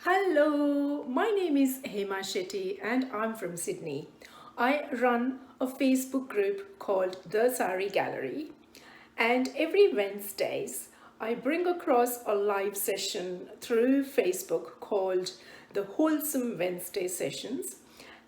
Hello, my name is Hema Shetty and I'm from Sydney. I run a Facebook group called The Saree Gallery, and every Wednesdays I bring across a live session through Facebook called the Wholesome Wednesday Sessions,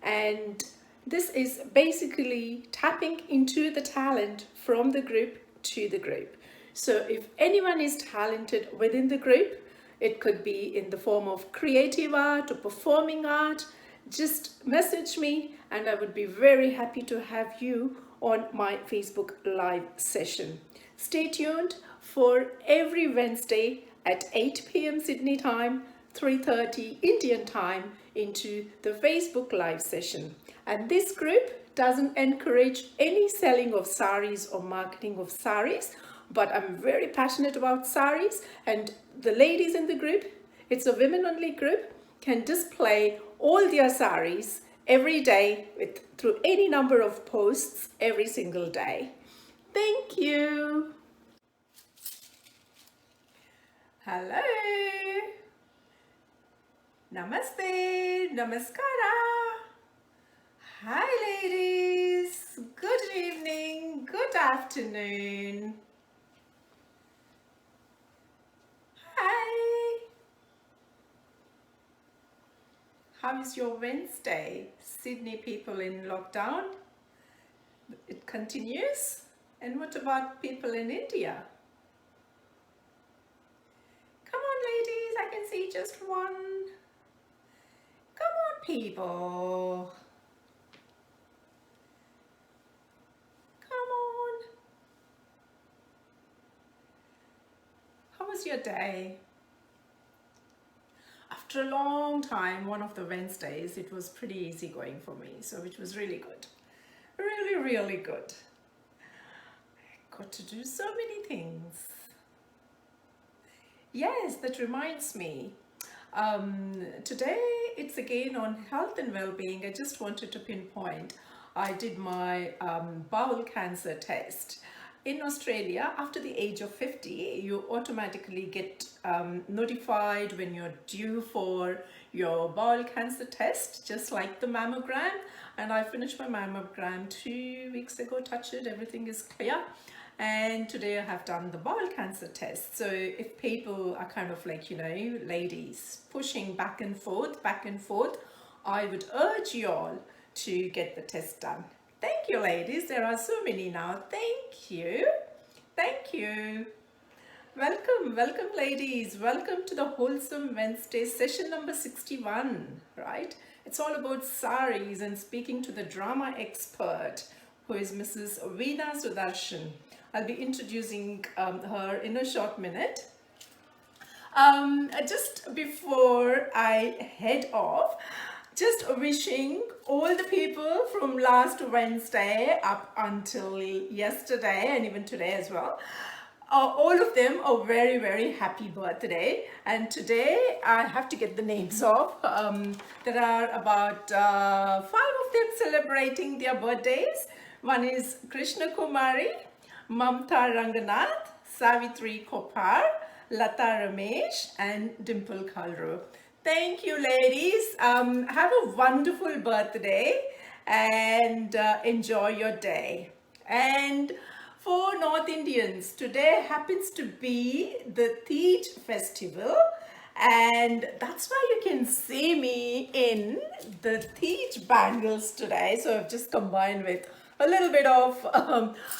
and this is basically tapping into the talent from the group to the group. So if anyone is talented within the group, it could be in the form of creative art or performing art, just message me and I would be very happy to have you on my Facebook live session. Stay tuned for every Wednesday at 8 p.m. Sydney time, 3:30 Indian time into the Facebook live session. And this group doesn't encourage any selling of saris or marketing of saris, but I'm very passionate about saris, and the ladies in the group, it's a women only group, can display all their saris every day through any number of posts every single day. Thank you. Hello. Namaste. Namaskara. Hi ladies. Good evening. Good afternoon. Hi. How is your Wednesday? Sydney people in lockdown? It continues? And what about people in India? Come on ladies, I can see just one. Come on people. Come on. How was your day? After a long time, one of the Wednesdays, it was pretty easy going for me, so it was really good. Really good. I got to do so many things. Yes, that reminds me. Today it's again on health and well-being. I just wanted to pinpoint. I did my bowel cancer test. In Australia, after the age of 50, you automatically get notified when you're due for your bowel cancer test, just like the mammogram. And I finished my mammogram 2 weeks ago, touch it, everything is clear. And today I have done the bowel cancer test. So if people are kind of like, ladies pushing back and forth, I would urge you all to get the test done. Thank you ladies, there are so many now. Thank you. Welcome ladies, welcome to the Wholesome Wednesday session number 61, right? It's all about saris and speaking to the drama expert who is Mrs Veena Sudarshan. I'll be introducing her in a short minute. Just before I head off, just wishing all the people from last Wednesday up until yesterday and even today as well, all of them a very happy birthday. And today I have to get the names off. There are about 5 of them celebrating their birthdays. One is Krishna Kumari, Mamta Ranganath, Savitri Kopar, Lata Ramesh and Dimple Kalru. Thank you ladies. Have a wonderful birthday and enjoy your day. And for North Indians, today happens to be the Teej festival, and that's why you can see me in the Teej bangles today. So I've just combined with a little bit of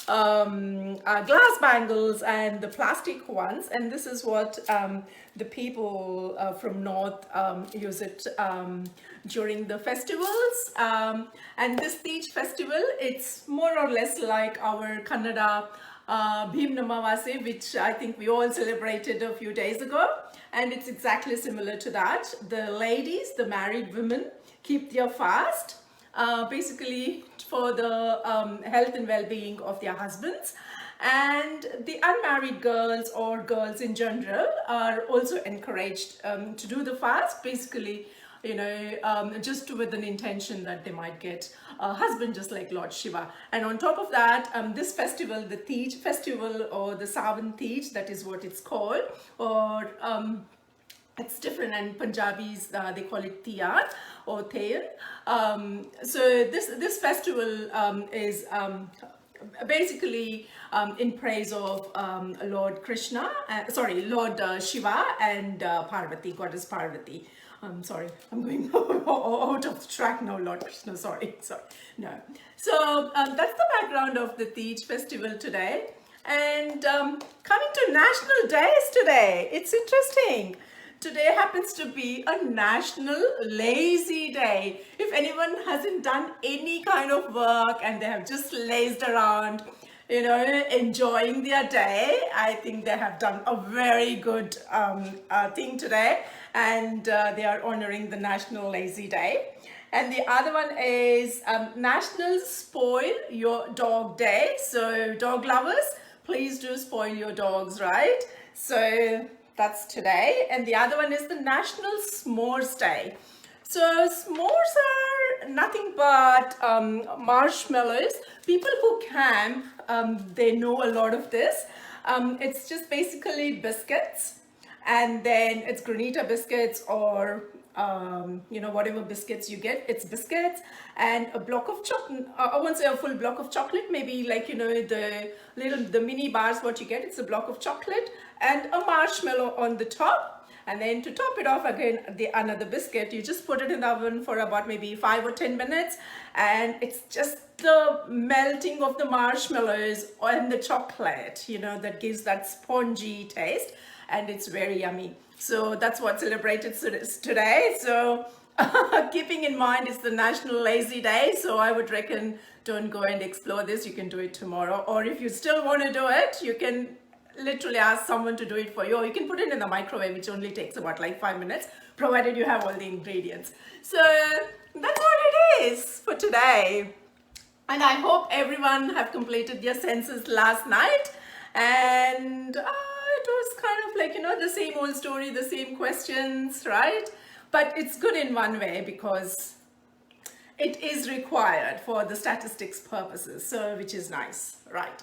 glass bangles and the plastic ones, and this is what the people from North use it during the festivals. And this Teej festival, it's more or less like our Kannada Bhim Namavase, which I think we all celebrated a few days ago, and it's exactly similar to that. The ladies, the married women, keep their fast basically for the health and well-being of their husbands, and the unmarried girls or girls in general are also encouraged to do the fast, basically just with an intention that they might get a husband just like Lord Shiva. And on top of that, this festival, the Teej festival or the Savan Teej, that is what it's called, or It's different, and Punjabis they call it Tiyar or Thayan. So this festival is basically in praise of Lord Krishna, Lord Shiva and Parvati, goddess Parvati. Sorry, I'm going out of track now, Lord Krishna, sorry, no. So that's the background of the Tej festival today. And coming to national days today, it's interesting. Today happens to be a national lazy day. If anyone hasn't done any kind of work and they have just lazed around, you know, enjoying their day, I think they have done a very good thing today, and they are honoring the National Lazy Day. And the other one is National Spoil Your Dog Day. So dog lovers, please do spoil your dogs, right? So that's today. And the other one is the National S'mores Day. So s'mores are nothing but marshmallows. People who camp, they know a lot of this. It's just basically biscuits, and then it's granita biscuits or you know, whatever biscuits you get, it's biscuits and a block of chocolate. I won't say a full block of chocolate, maybe like, you know, the mini bars what you get, it's a block of chocolate and a marshmallow on the top. And then to top it off again, another biscuit. You just put it in the oven for about maybe 5 or 10 minutes, and it's just the melting of the marshmallows and the chocolate, you know, that gives that spongy taste, and it's very yummy. So that's what celebrated today. So keeping in mind it's the National Lazy Day, so I would reckon don't go and explore this. You can do it tomorrow, or if you still want to do it, you can literally ask someone to do it for you, or you can put it in the microwave, which only takes about like 5 minutes, provided you have all the ingredients. So that's what it is for today, and I hope everyone have completed their census last night, and it was kind of like, you know, the same old story, the same questions, right? But it's good in one way because it is required for the statistics purposes, so which is nice, right?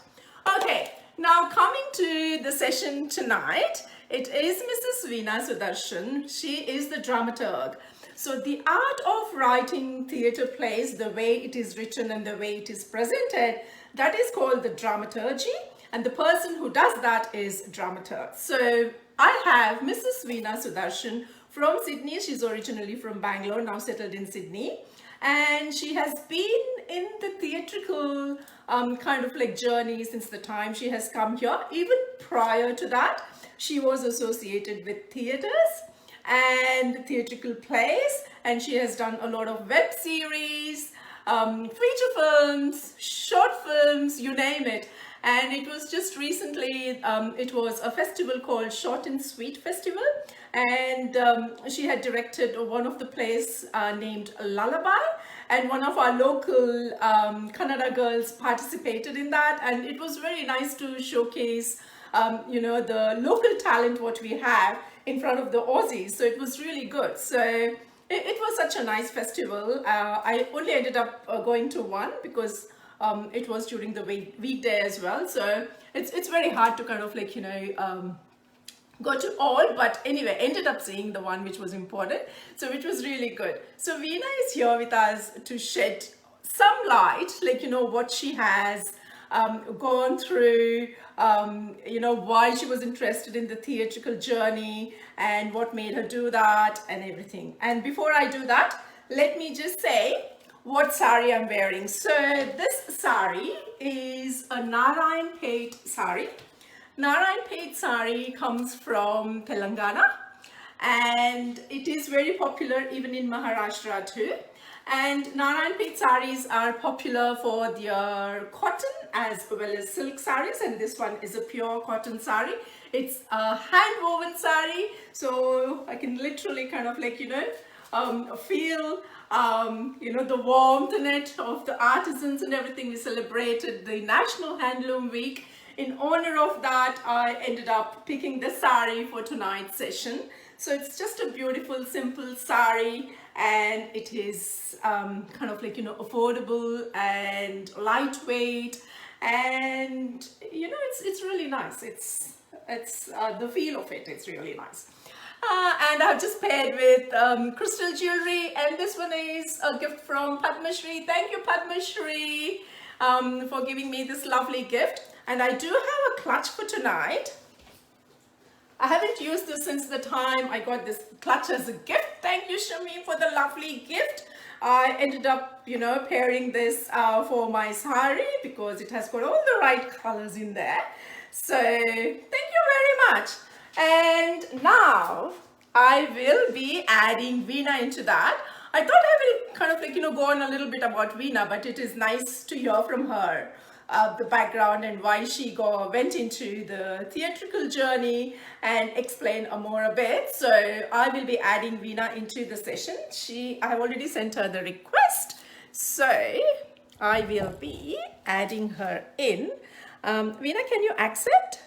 Okay, now coming to the session tonight, it is Mrs Veena Sudarshan. She is the dramaturg. So the art of writing theatre plays, the way it is written and the way it is presented, that is called the dramaturgy. And the person who does that is dramaturg. So I have Mrs Veena Sudarshan from Sydney. She's originally from Bangalore, now settled in Sydney. And she has been in the theatrical kind of like journey since the time she has come here. Even prior to that, she was associated with theatres and theatrical plays. And she has done a lot of web series, feature films, short films, you name it. And it was just recently, it was a festival called Short and Sweet Festival, and she had directed one of the plays named Lullaby, and one of our local Kannada girls participated in that, and it was very nice to showcase you know, the local talent what we have in front of the Aussies. So it was really good. So it was such a nice festival. I only ended up going to one because it was during the weekday as well, so it's very hard to kind of like, you know, go to all, but anyway, ended up seeing the one which was important, so which was really good. So Veena is here with us to shed some light, like, you know, what she has gone through, you know, why she was interested in the theatrical journey and what made her do that and everything. And before I do that, let me just say what sari I'm wearing. So this sari is a Narayanpet sari. Narayanpet sari comes from Telangana, and it is very popular even in Maharashtra too. And Narayanpet saris are popular for their cotton as well as silk saris, and this one is a pure cotton sari. It's a hand woven sari, so I can literally kind of like, you know, feel you know, the warmth in it of the artisans and everything. We celebrated the National Handloom Week. In honor of that, I ended up picking the sari for tonight's session. So it's just a beautiful, simple sari, and it is kind of like, you know, affordable and lightweight, and you know, it's really nice. It's the feel of it, it's really nice. And And I've just paired with crystal jewelry, and this one is a gift from Padma Shri. Thank you, Padma Shri, for giving me this lovely gift. And I do have a clutch for tonight. I haven't used this since the time I got this clutch as a gift. Thank you, Shami, for the lovely gift. I ended up, you know, pairing this for my sari because it has got all the right colors in there. So thank you very much. And now I will be adding Veena into that. I thought I will kind of like, you know, go on a little bit about Veena, but it is nice to hear from her the background and why she went into the theatrical journey and explain more a bit. So I will be adding Veena into the session. I have already sent her the request. So I will be adding her in. Veena, can you accept?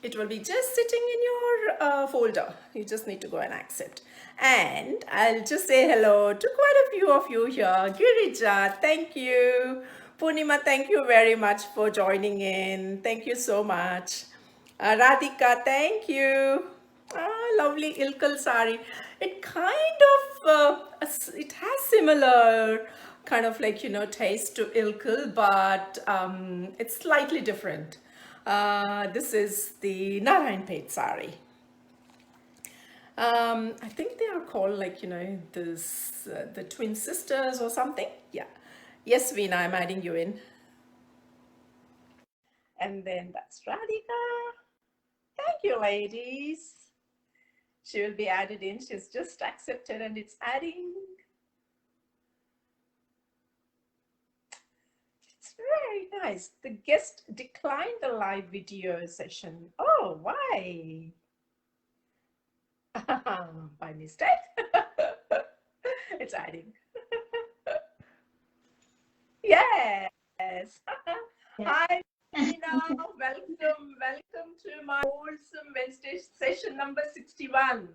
It will be just sitting in your folder. You just need to go and accept. And I'll just say hello to quite a few of you here. Girija, thank you. Purnima, thank you very much for joining in. Thank you so much. Radhika, thank you. Lovely Ilkal sari. It kind of, it has similar kind of like, you know, taste to Ilkal, but it's slightly different. This is the Narayanpet sari. I think they are called like, you know, this, the twin sisters or something. Yeah. Yes, Veena, I'm adding you in. And then that's Radhika. Thank you, ladies. She will be added in. She's just accepted and it's adding. It's very nice. The guest declined the live video session. Oh, why? By mistake. It's adding. Yes. Hi, Veena. Welcome to my Wholesome Wednesday session number 61.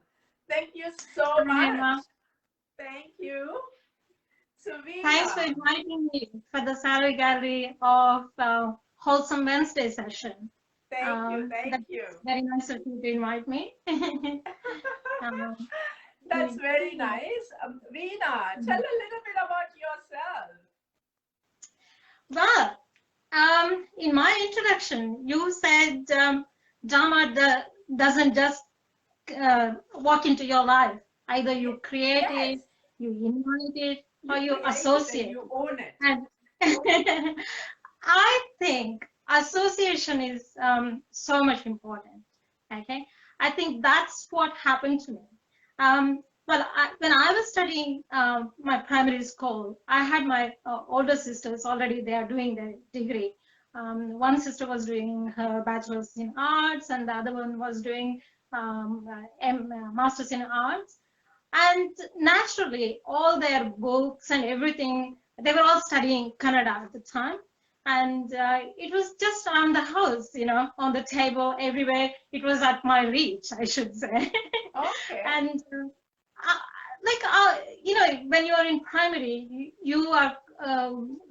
Thank you so much. Thank you. So, Veena, thanks for inviting me for the Sari Gallery of Wholesome Wednesday session. Thank you. Very nice of you to invite me. That's very nice. Veena, tell a little bit about yourself. Well, in my introduction, you said drama doesn't just walk into your life. Either you create it, you invite it, or you associate. You own it. And I think association is so much important. Okay, I think that's what happened to me. Well, when I was studying my primary school, I had my older sisters already there doing their degree. One sister was doing her bachelor's in arts, and the other one was doing master's in arts. And naturally, all their books and everything, they were all studying Kannada at the time. And it was just around the house, you know, on the table, everywhere. It was at my reach, I should say. Okay. And you know, when you are in primary, you are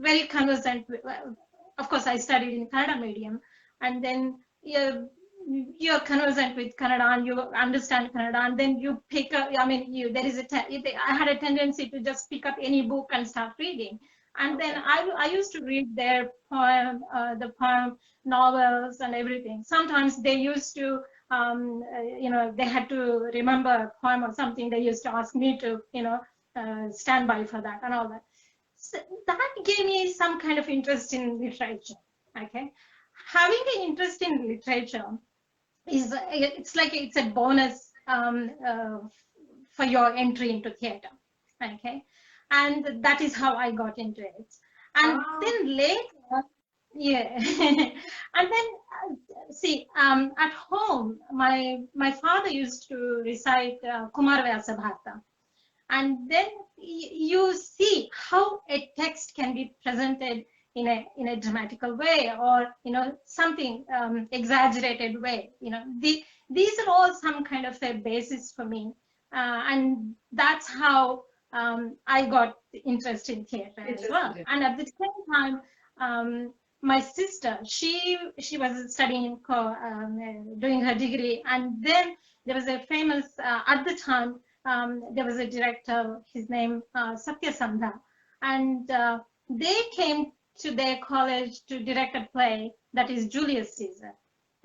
very conversant with, of course, I studied in Kannada medium, and then you're conversant with Kannada and you understand Kannada, and then you pick up, I mean, I had a tendency to just pick up any book and start reading. And then I used to read their poem, the poem novels and everything. Sometimes they used to, you know, they had to remember a poem or something. They used to ask me to, you know, stand by for that and all that. So that gave me some kind of interest in literature. Okay, having an interest in literature is it's a bonus for your entry into theater. Okay. And that is how I got into it. And then later, yeah, and then see, at home, my father used to recite Kumarvyasa Bharata, and then you see how a text can be presented in a dramatical way, or you know, something exaggerated way. You know, these are all some kind of a basis for me, and that's how I got interest in theatre as well. And at the same time, my sister, she was studying, doing her degree, and then there was a famous, at the time, there was a director, his name Satya Sandha, and they came to their college to direct a play that is Julius Caesar.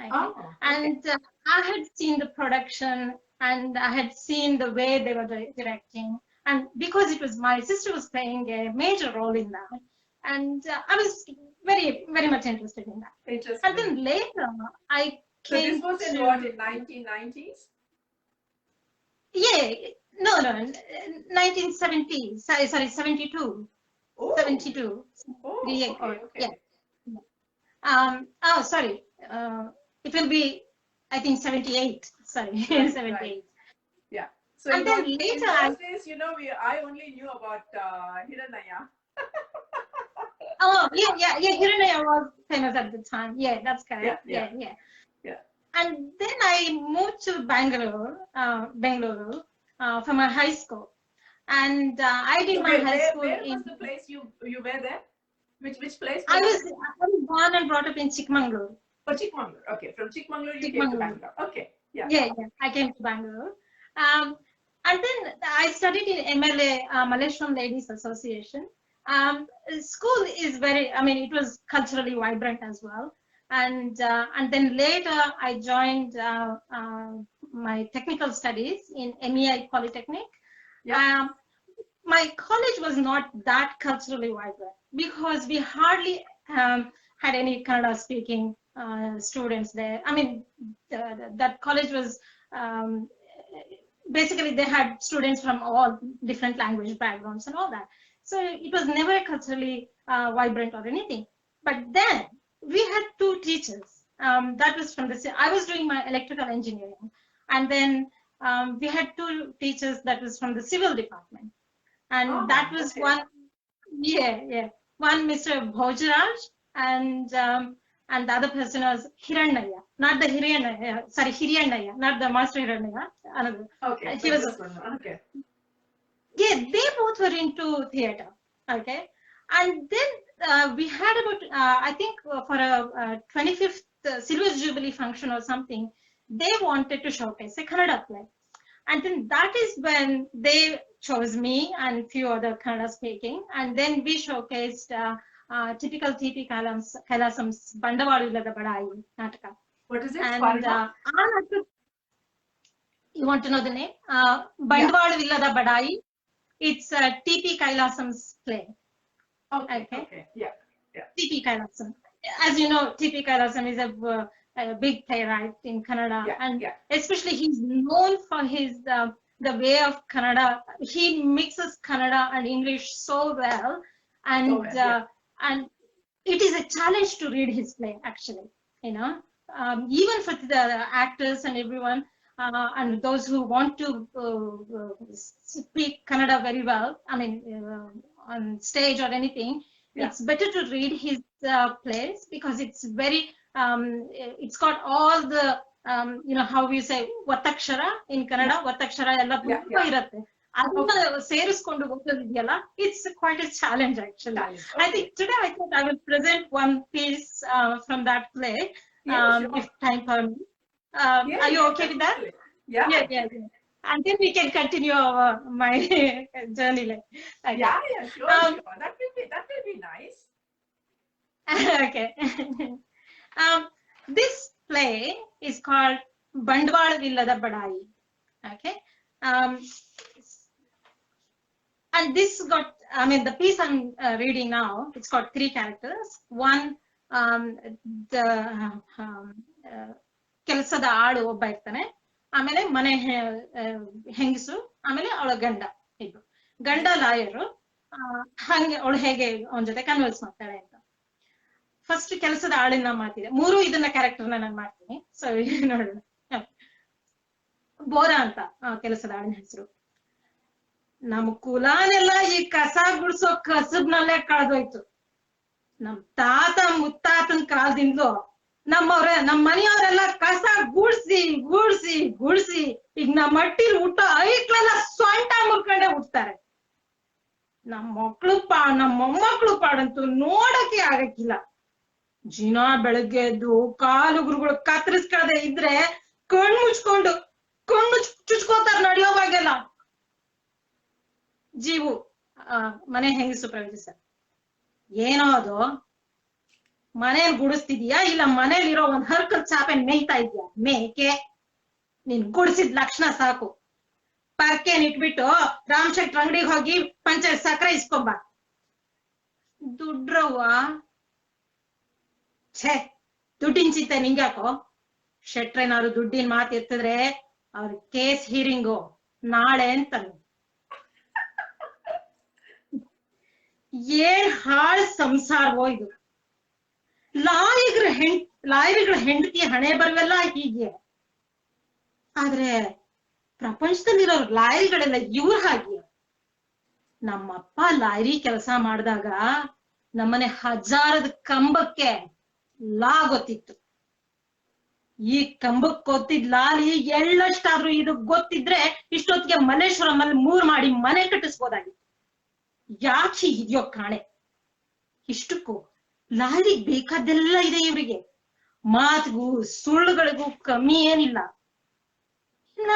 Okay? Oh, okay. And I had seen the production, and I had seen the way they were directing, and because it was my sister was playing a major role in that, and I was very, very much interested in that. Interesting. And then later, I came. So this was in what, in 1990s? Yeah, no, 1970s. Sorry, 72. Oh. 72. Oh, Yeah, okay. Yeah. Oh, sorry. It will be, I think, 78. Sorry, Right, 78. Right. Yeah. So And then in later, those days, I only knew about Hiranaya. oh, yeah. Hiranaya was famous at the time. Yeah, that's correct. Yeah. And then I moved to Bangalore for my high school. And I did my high school where was the place you were there? Which place? I was born and brought up in Chikmagalur. Oh, Chikmagalur. Okay, from Chikmagalur you came to Bangalore. Okay, yeah. I came to Bangalore. And then I studied in MLA, Malaysian Ladies Association. School is it was culturally vibrant as well. And then later I joined my technical studies in MEI Polytechnic. Yeah. My college was not that culturally vibrant because we hardly had any Kannada speaking students there. I mean, that college was basically they had students from all different language backgrounds and all that. So it was never culturally vibrant or anything. But then we had two teachers. That was from I was doing my electrical engineering, and then we had two teachers that was from the civil department, and that was okay. one Mr. Bhojaraj, and the other person was Hirannaya, not the Hirannaya, not the master Hirannaya. Another. Okay. He was okay. Yeah, they both were into theater. Okay, and then we had about I think for a 25th Silver Jubilee function or something, they wanted to showcase a Kannada play. And then that is when they chose me and few other Kannada speaking. And then we showcased typical TP Kailasam's Bandavalu Badai Nataka. What is it? And you want to know the name? Bandavalu Villada Badai. It's TP Kailasam's play. Okay. Yeah. TP Kailasam. As you know, TP Kailasam is a big playwright in Kannada, especially he's known for his the way of Kannada. He mixes Kannada and English so well, and and it is a challenge to read his play. Actually, even for the actors and everyone, and those who want to speak Kannada very well. I mean, on stage or anything, it's better to read his plays because it's very. It's got all the how we say Vatakshara in Kannada. Vatakshara ella ತುಂಬಾ ಇರುತ್ತೆ. ಅದನ್ನ ಸೇರಿಸಿಕೊಂಡು ಓದೋದಿದೆಯಲ್ಲ, it's quite a challenge actually. I think today I thought I will present one piece from that play, if time permits. Are you okay with that? Yeah. And then we can continue my journey. Sure. That will be nice. Okay. This play is called Bandwal Villada Badai. Okay. And this got, the piece I'm reading now, it's got three characters. One, the ಕೆಲಸದ ಆಳು ಒಬ್ಬ ಇರ್ತಾನೆ, ಆಮೇಲೆ ಮನೆ ಹೆಂಗಸು, ಆಮೇಲೆ ಅವಳ ಗಂಡ ಲಾಯರು, ಹಂಗೆ ಅವಳು ಹೇಗೆ ಅವನ ಜೊತೆ ಕನ್ವರ್ಸ್ ಮಾಡ್ತಾಳೆ ಅಂತ. ಫಸ್ಟ್ ಕೆಲಸದ ಆಳಿನ ಮಾಡ್ತಿದ್ದೆ, ಮೂರು ಇದನ್ನ ಕ್ಯಾರೆಕ್ಟರ್ನ ನಾನು ಮಾಡ್ತೀನಿ. ಸೊ ನೋಡೋಣ. ಬೋರಾ ಅಂತ ಕೆಲಸದ ಆಳಿನ ಹೆಸರು. ನಮ್ ಕುಲಾನೆಲ್ಲ ಈ ಕಸ ಗುಡ್ಸೋ ಕಸಬ್ನಲ್ಲೇ ಕಳೆದೋಯ್ತು. ನಮ್ ತಾತ ಮುತ್ತಾತನ ಕಾಲದಿಂದಲೂ ನಮ್ಮ ಮನೆಯವರೆಲ್ಲ ಕಸ ಗುಡ್ಸಿ ಈಗ ನಮ್ಮ ಮಟ್ಟಿಲ್ ಊಟ ಐಕ್ಳೆಲ್ಲ ಸೊಂಟ ಮುರ್ಕೊಂಡೆ ಹುಡ್ತಾರೆ. ನಮ್ಮ ಮೊಮ್ಮಕ್ಳು ಪಾಡಂತೂ ನೋಡಕ್ಕೆ ಆಗಕ್ಕಿಲ್ಲ. ದಿನ ಬೆಳಗ್ಗೆ ಎದ್ದು ಕಾಲುಗುರುಗಳು ಕತ್ತರಿಸ್ಕೊಳ್ಳದೆ ಇದ್ರೆ ಕಣ್ಣು ಮುಚ್ಕೊಂಡು ಕಣ್ಣು ಚುಚ್ಕೋತಾರ ನಡೆಯೋವಾಗೆಲ್ಲ. ಜೀವು ಮನೆ ಹೆಂಗಸು ಪ್ರವೇಶ ಸರ್, ಏನೋ ಅದು ಮನೇಲಿ ಗುಡಿಸ್ತಿದೀಯಾ ಇಲ್ಲ ಮನೇಲಿರೋ ಒಂದ್ ಹರ್ಕಲ್ ಚಾಪೆ ಮೇಯ್ತಾ ಇದ್ಯಾ? ಮೇಕೆ ನೀನ್ ಗುಡಿಸಿದ ಲಕ್ಷಣ ಸಾಕು. ಪರ್ಕೆನ್ ಇಟ್ಬಿಟ್ಟು ರಾಮಶೆಟ್ರ ಅಂಗಡಿಗೆ ಹೋಗಿ ಪಂಚಾಯತ್ ಸಕ್ಕರೆ ಇಸ್ಕೊಂಬ. ದುಡ್ರವ್ವ, ಛೇ ದುಡ್ಡಿನ ಚಿಂತೆ ನಿಂಗ್ಯಾಕೋ? ಶೆಟ್ರೇನಾದ್ರು ದುಡ್ಡಿನ ಮಾತು ಎತ್ತಿದ್ರೆ ಅವ್ರ ಕೇಸ್ ಹೀರಿಂಗು ನಾಳೆ ಅಂತ. ಏನ್ ಹಾಳ್ ಸಂಸಾರವೋ ಇದು. ಲಾಯರಿಗಳ ಹೆಂಡತಿ ಹಣೆ ಬರವೆಲ್ಲ ಹೀಗೆ. ಆದ್ರೆ ಪ್ರಪಂಚದಲ್ಲಿರೋ ಲಾಯರಿಗಳೆಲ್ಲ ಇವ್ರ ಹಾಗೆ. ನಮ್ಮಪ್ಪ ಲಾಯರಿ ಕೆಲಸ ಮಾಡಿದಾಗ ನಮ್ಮನೆ ಹಜಾರದ ಕಂಬಕ್ಕೆ ಲಾ ಗೊತ್ತಿತ್ತು. ಈ ಕಂಬಕ್ಕೆ ಗೊತ್ತಿದ್ ಲಾಲಿ ಎಳ್ಳಷ್ಟಾದ್ರೂ ಇದು ಗೊತ್ತಿದ್ರೆ ಇಷ್ಟೊತ್ತಿಗೆ ಮಲ್ಲೇಶ್ವರಮಲ್ಲಿ 3 ಮಾಡಿ ಮನೆ ಕಟ್ಟಿಸ್ಬೋದಾಗಿತ್ತು. ಯಾಕೆ ಇದೆಯೋ ಕಾಣೆ. ಇಷ್ಟಕ್ಕೂ ಲಾಯರಿಗೆ ಬೇಕಾದ್ದೆಲ್ಲ ಇದೆ ಇವ್ರಿಗೆ. ಮಾತಿಗೂ ಸುಳ್ಳುಗಳಿಗೂ ಕಮ್ಮಿ ಏನಿಲ್ಲ. ಇನ್ನ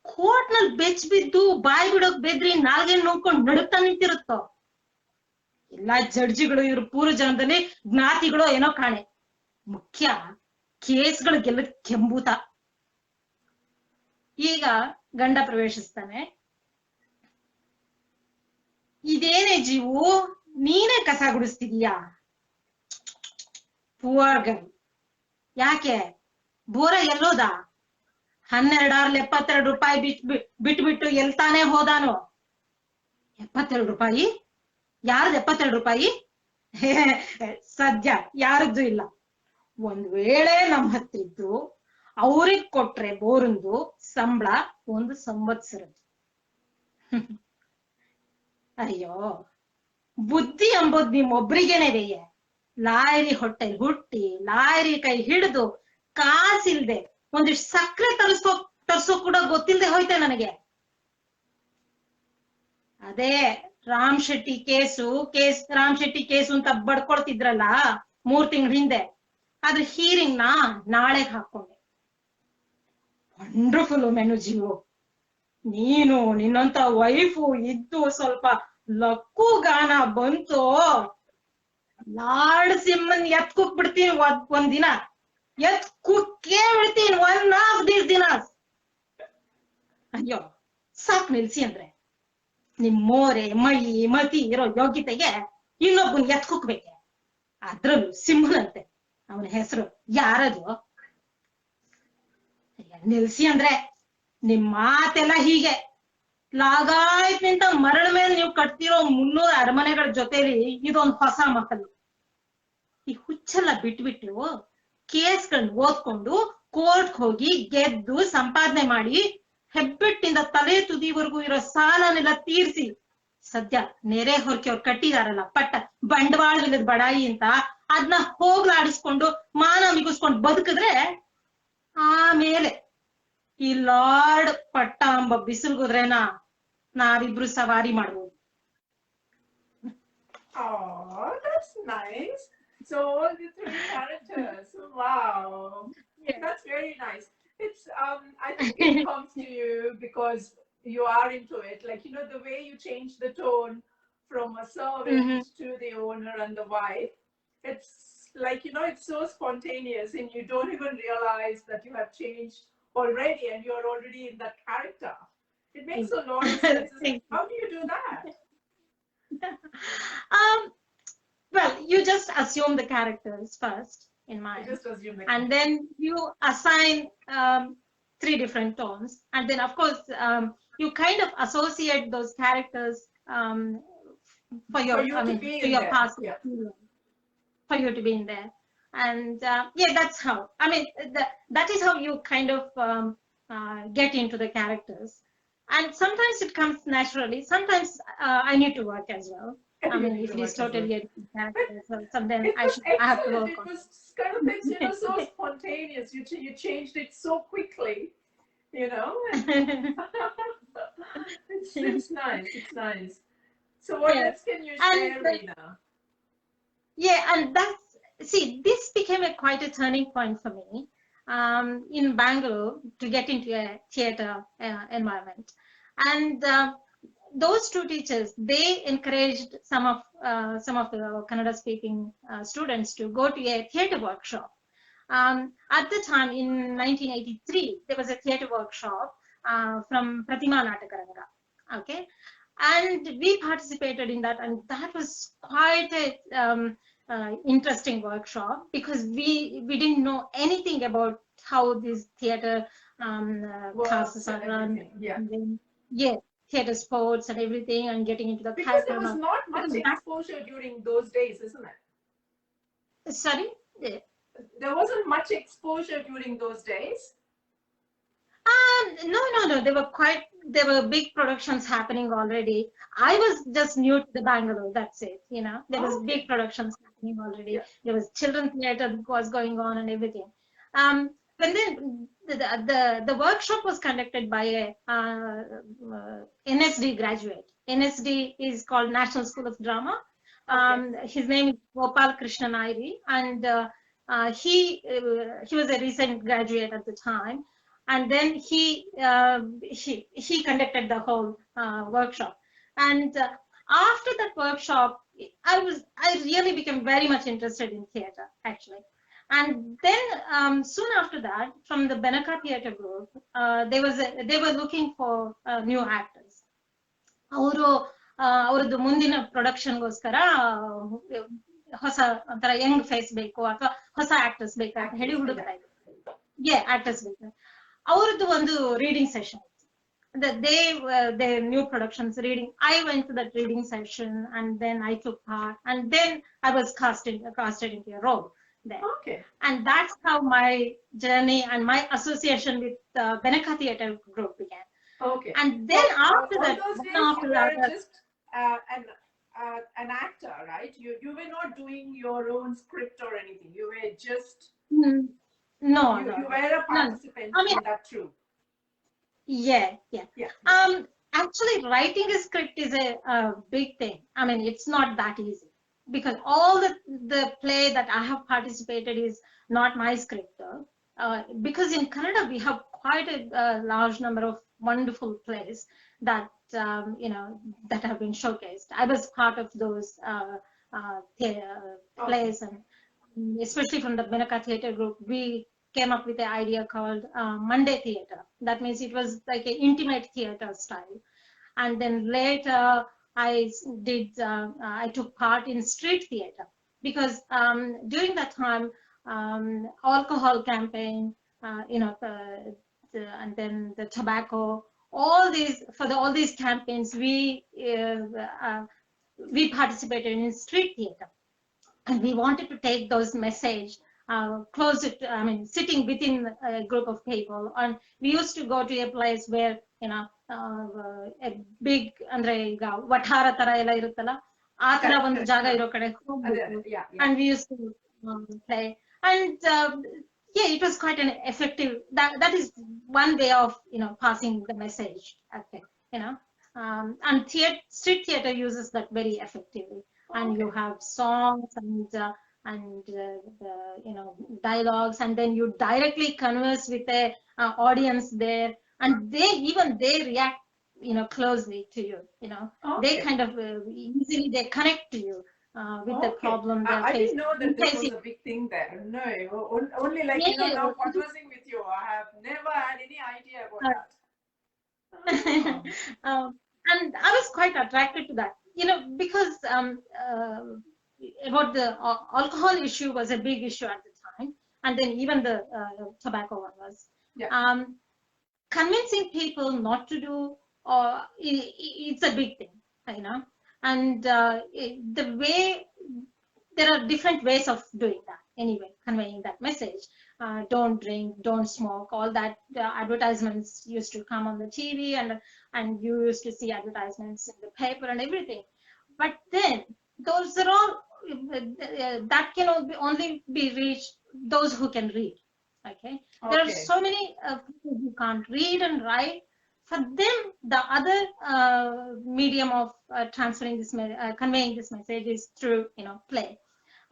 ಕೋರ್ಟ್ನಲ್ಲಿ ಬೆಚ್ ಬಿದ್ದು ಬಾಯಿ ಬಿಡೋಕ್ ಬೆದ್ರಿ ನಾಲ್ಗೆ ನೋಡ್ಕೊಂಡು ನಡುತ್ತಾ ನಿಂತಿರುತ್ತೋ. ಎಲ್ಲಾ ಜಡ್ಜಿಗಳು ಇವ್ರ ಪೂರ್ವ ಜನ್ಮದಲ್ಲಿ ಜ್ಞಾತಿಗಳು ಏನೋ ಕಾಣೆ. ಮುಖ್ಯ ಕೇಸ್ಗಳಿಗೆಲ್ಲ ಕೆಂಬೂತ. ಈಗ ಗಂಡ ಪ್ರವೇಶಿಸ್ತಾನೆ. ಇದೇನೇ ಜೀವು, ನೀನೇ ಕಸ ಗುಡಿಸ್ತಿದೀಯಾ? Poor girl. ಯಾಕೆ ಬೋರ ಎಲ್ಲೋದ? 12 ರೂಪಾಯಿ ಬಿಟ್ಬಿಟ್ಟು ಎಲ್ತಾನೆ ಹೋದಾನು? 72 ರೂಪಾಯಿ? ಯಾರ್ದು 72 ರೂಪಾಯಿ? ಸದ್ಯ ಯಾರದ್ದು ಇಲ್ಲ. ಒಂದ್ ವೇಳೆ ನಮ್ ಹತ್ತಿದ್ದು ಅವ್ರಿಗ್ ಕೊಟ್ರೆ ಬೋರಿಂದು ಸಂಬಳ 1 ಸಂವತ್ಸರದ್ದು. ಅಯ್ಯೋ, ಬುದ್ಧಿ ಎಂಬುದು ನಿಮ್ಮೊಬ್ರಿಗೇನೆವೆಯೇ? ಲಾಯರಿ ಹೊಟ್ಟೆಲ್ ಹುಟ್ಟಿ ಲಾಯರಿ ಕೈ ಹಿಡಿದು ಕಾಸಿಲ್ದೆ ಒಂದಿಷ್ಟು ಸಕ್ಕರೆ ತರ್ಸೋ ಕೂಡ ಗೊತ್ತಿಲ್ದೆ ಹೋಯ್ತೆ ನನಗೆ. ಅದೇ ರಾಮ್ ಶೆಟ್ಟಿ ಕೇಸು ಅಂತ ಬಡ್ಕೊಳ್ತಿದ್ರಲ್ಲ 3 ತಿಂಗಳ ಹಿಂದೆ, ಅದ್ರ ಹೀರಿಂಗ್ ನಾಳೆಗ್ ಹಾಕೊಂಡೆ. Wonderful menu ಜೀವು. ನೀನು ನಿನ್ನಂತ ವೈಫು ಇದ್ದು ಸ್ವಲ್ಪ ಲಕ್ಕು ಗಾನ ಬಂತು, ಲಾರ್ಡ್ ಸಿಮ್ಮನ್ ಎತ್ ಕುಕ್ ಬಿಡ್ತೀನಿ. ಒಂದಿನ ಎತ್ ಕುಕ್ಕೇ ಬಿಡ್ತೀನಿ, 1 of these dinners. ಅಯ್ಯೋ ಸಾಕ್ ನಿಲ್ಸಿ ಅಂದ್ರೆ. ನಿಮ್ ಮೋರೆ ಮಳಿ ಮತಿ ಇರೋ ಯೋಗ್ಯತೆಗೆ ಇನ್ನೊಬ್ಬನ್ ಎತ್ ಕುಕ್ಬೇಕೆ? ಅದ್ರಲ್ಲೂ ಸಿಂಹನಂತೆ. ಅವನ ಹೆಸರು ಯಾರದು? ನಿಲ್ಸಿ ಅಂದ್ರೆ. ನಿಮ್ ಮಾತೆಲ್ಲ ಹೀಗೆ. ಲಾಗಾಯ್ತಿಂತ ಮರಳ ಮೇಲೆ ನೀವು ಕಟ್ತಿರೋ 300 ಅರಮನೆಗಳ ಜೊತೆಲಿ ಇದೊಂದು ಹೊಸ ಮಕ್ಕಳು. ಈ ಹುಚ್ಚೆಲ್ಲ ಬಿಟ್ಬಿಟ್ಟು ಕೇಸ್ಗಳನ್ನ ಓದ್ಕೊಂಡು ಕೋರ್ಟ್ ಹೋಗಿ ಗೆದ್ದು ಸಂಪಾದನೆ ಮಾಡಿ ಹೆಬ್ಬೆಟ್ಟಿಂದ ತಲೆ ತುದಿವರೆಗೂ ಇರೋ ಸಾಲನೆಲ್ಲ ತೀರ್ಸಿ ಸದ್ಯ ನೆರೆ ಹೊರಕೆ ಅವ್ರು ಕಟ್ಟಿದಾರಲ್ಲ ಪಟ್ಟ ಬಂಡವಾಳವಿಲ್ಲದ ಬಡಾಯಿ ಅಂತ, ಅದನ್ನ ಹೋಗ್ಲಾಡಿಸ್ಕೊಂಡು ಮಾನ ಮಿಗಿಸ್ಕೊಂಡು ಬದುಕಿದ್ರೆ ಆಮೇಲೆ ಈ ಲಾರ್ಡ್ ಪಟ್ಟ ಎಂಬ ಬಿಸಿಲ್ಗುದ್ರೇನ ನಾವಿಬ್ರು ಸವಾರಿ ಮಾಡ್ಬೋದು. Oh, that's nice. So all the 3 characters. Wow. Yeah, that's very nice. It's I think it comes to you because you are into it. Like, you know, the way you change the tone from a servant to the owner and the wife. It's like, you know, it's so spontaneous and you don't even realize that you have changed already and you're already in that character. It makes a lot of sense. How do you do that? Well, you just assume the characters first in mind, and then you assign 3 different tones, and then of course you kind of associate those characters for your past experience, for you to be in there. And yeah, that's how, I mean, that is how you kind of get into the characters. And sometimes it comes naturally, sometimes I need to work as well. I mean, if it is totally a different character, so sometimes I have to work on it. It was kind of things, you know, so spontaneous. You changed it so quickly, you know. It's nice. It's nice. So what else can you share, Veena? Yeah, and see, this became quite a turning point for me in Bangalore to get into a theatre environment. And those two teachers, they encouraged some of the Kannada speaking students to go to a theatre workshop. At the time in 1983, there was a theatre workshop from Pratima Natakaranga. Okay, and we participated in that, and that was quite a interesting workshop, because we didn't know anything about how these theatre classes are run. Yeah. Yeah, theatre sports and everything, and getting into the because there character. was not much exposure during those days, isn't it? Sorry? Yeah. There wasn't much exposure during those days. No. There were big productions happening already. I was just new to the Bangalore. That's it. You know, there was big productions happening already. Yeah. There was children theatre was going on and everything. And then the workshop was conducted by a NSD graduate. NSD is called National School of Drama. His name is Gopal Krishnan Nairi, and he was a recent graduate at the time. And then he conducted the whole workshop. And after that workshop, I really became very much interested in theatre, actually. And then soon after that, from the BENAKA Theatre Group, they were looking for new actors. ಅವರದ್ದು ಮುಂದಿನ ಪ್ರೊಡಕ್ಷನ್ಗೋಸ್ಕರ ಹೊಸ ಒಂಥರ Young face ಬೇಕು ಅಥವಾ ಹೊಸ actors ಬೇಕು ಅಂತ ಹೇಳಿ ಹುಡುಕ್ತಾ ಇದ್ರು. ಆಕ್ಟರ್ಸ್ ಬೇಕು. ಅವರದ್ದು ಒಂದು reading session, they new productions reading. I went to that reading session, and then I took part, and then I was casted into a role there. And that's how my journey and my association with BENAKA Theatre Group began. And then after that, just an actor, right? You were not doing your own script or anything. You were just no. You were a participant in that troupe. Yeah. Actually, writing a script is a big thing. I mean, it's not that easy, because all the play that I have participated is not my script, because in Kannada we have quite a large number of wonderful plays that that have been showcased. I was part of those plays, and especially from the BENAKA Theatre Group, we came up with an idea called Monday Theatre. That means it was like an intimate theatre style. And then later I took part in street theatre, because during that time, alcohol campaign, and then the tobacco, all these campaigns, we participated in street theatre, and we wanted to take those message close it. I mean, sitting within a group of people, and we used to go to a place where a big andre ಈಗ ವಠಾರ ತರ ಎಲ್ಲ ಇರುತ್ತಲ್ಲ, ಆ ತರ ಒಂದು ಜಾಗ ಇರೋ ಕಡೆ ಹೋಗ್ಬೇಕು, and we used to play. And it was quite an effective. That is one way of passing the message. Okay, and street theatre uses that very effectively. And you have songs and dialogues, and then you directly converse with the audience there, and they react closely to you. They kind of easily they connect to you with the problem they're facing. I didn't know that this was a big thing there. No, only like now conversing with you, I have never had any idea about that. And I was quite attracted to that, because about the alcohol issue was a big issue at the time, and then even the tobacco one was. Convincing people not to do, it's a big thing, and the way, there are different ways of doing that anyway, conveying that message. Don't drink, don't smoke, all that advertisements used to come on the TV, and you used to see advertisements in the paper and everything. But then those are all that can only be reached those who can read. There are so many people who can't read and write. For them, the other medium of transferring this conveying this message is through play.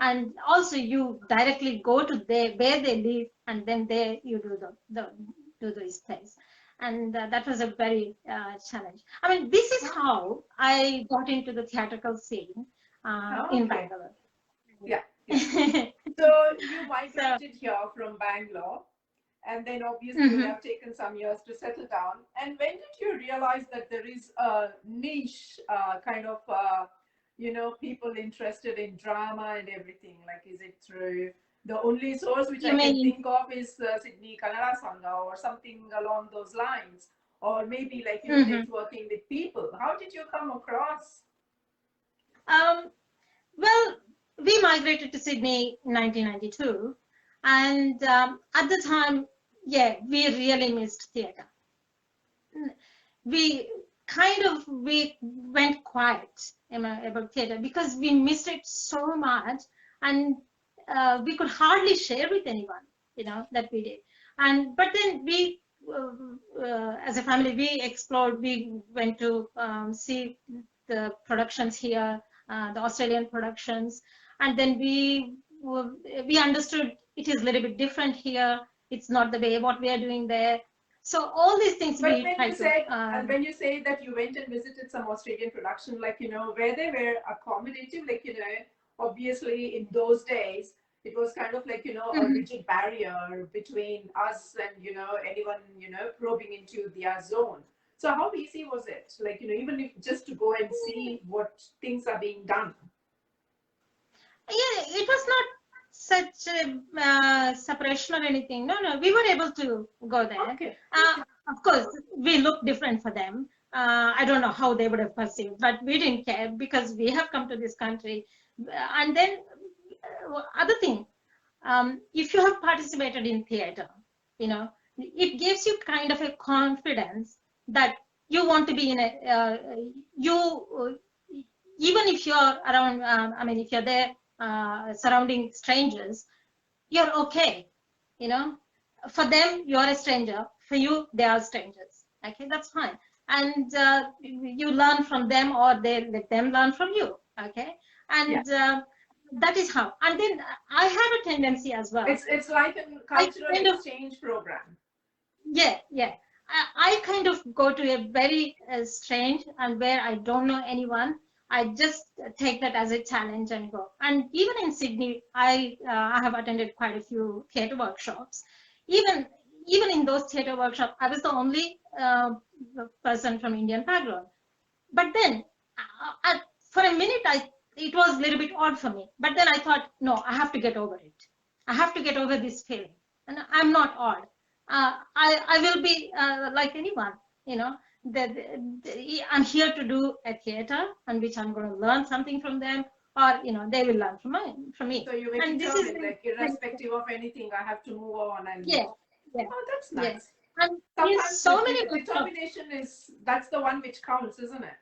and also you directly go to where they live, and then there you do these plays. And that was a very challenge. I mean, this is how I got into the theatrical scene in Bangalore. Yeah. So you migrated here from Bangalore, and then obviously you have taken some years to settle down. And when did you realize that there is a niche kind of, people interested in drama and everything? Like, is it through the only source which I can think of is Sydney Kannada Sangha or something along those lines? Or maybe like, networking with people. How did you come across? Well, we migrated to Sydney in 1992. And at the time, we really missed theatre. We went quiet about theatre because we missed it so much, and we could hardly share with anyone, that we did. But then we, as a family, we explored. We went to see the productions here, the Australian productions, and then we understood it is a little bit different here. It's not the way what we are doing there. So all these things but we tried to. And when you say that you went and visited some Australian production, like, where they were accommodative, like, obviously in those days, it was kind of like, a rigid barrier between us and, anyone, probing into their zone. So how easy was it? Like, even if just to go and see what things are being done? Yeah, it was not such a separation or anything. No, we were able to go there. Okay. Of course, we looked different for them. I don't know how they would have perceived, but we didn't care because we have come to this country. And then other thing, if you have participated in theatre, it gives you kind of a confidence that you want to be in even if you're around, if you're there surrounding strangers, you're okay. For them, you're a stranger. For you, they are strangers. Okay, that's fine. And you learn from them, or they let them learn from you. Okay, and that is how. And then I have a tendency as well. It's like a cultural exchange program. Yeah. I kind of go to a very strange and where I don't know anyone. I just take that as a challenge and go. And even in Sydney, I have attended quite a few theatre workshops. Even in those theatre workshops, I was the only person from Indian background. But then, for a minute, it was a little bit odd for me. But then I thought, no, I have to get over it. I have to get over this feeling. And I'm not odd. I will be like anyone, I'm here to do a theatre on which I'm going to learn something from them, or they will learn from me. So you make it like irrespective of anything, I have to move on. And oh, that's nice. And so many determination that's the one which counts, isn't it?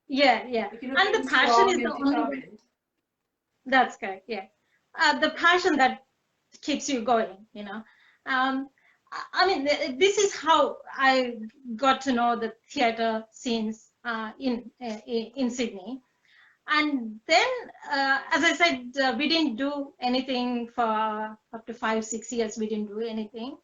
Yeah. And the passion is the only. That's correct. Yeah, the passion that keeps you going. This is how I got to know the theatre scenes in Sydney. And then, as I said, we didn't do anything for up to 5-6 years. We didn't do anything.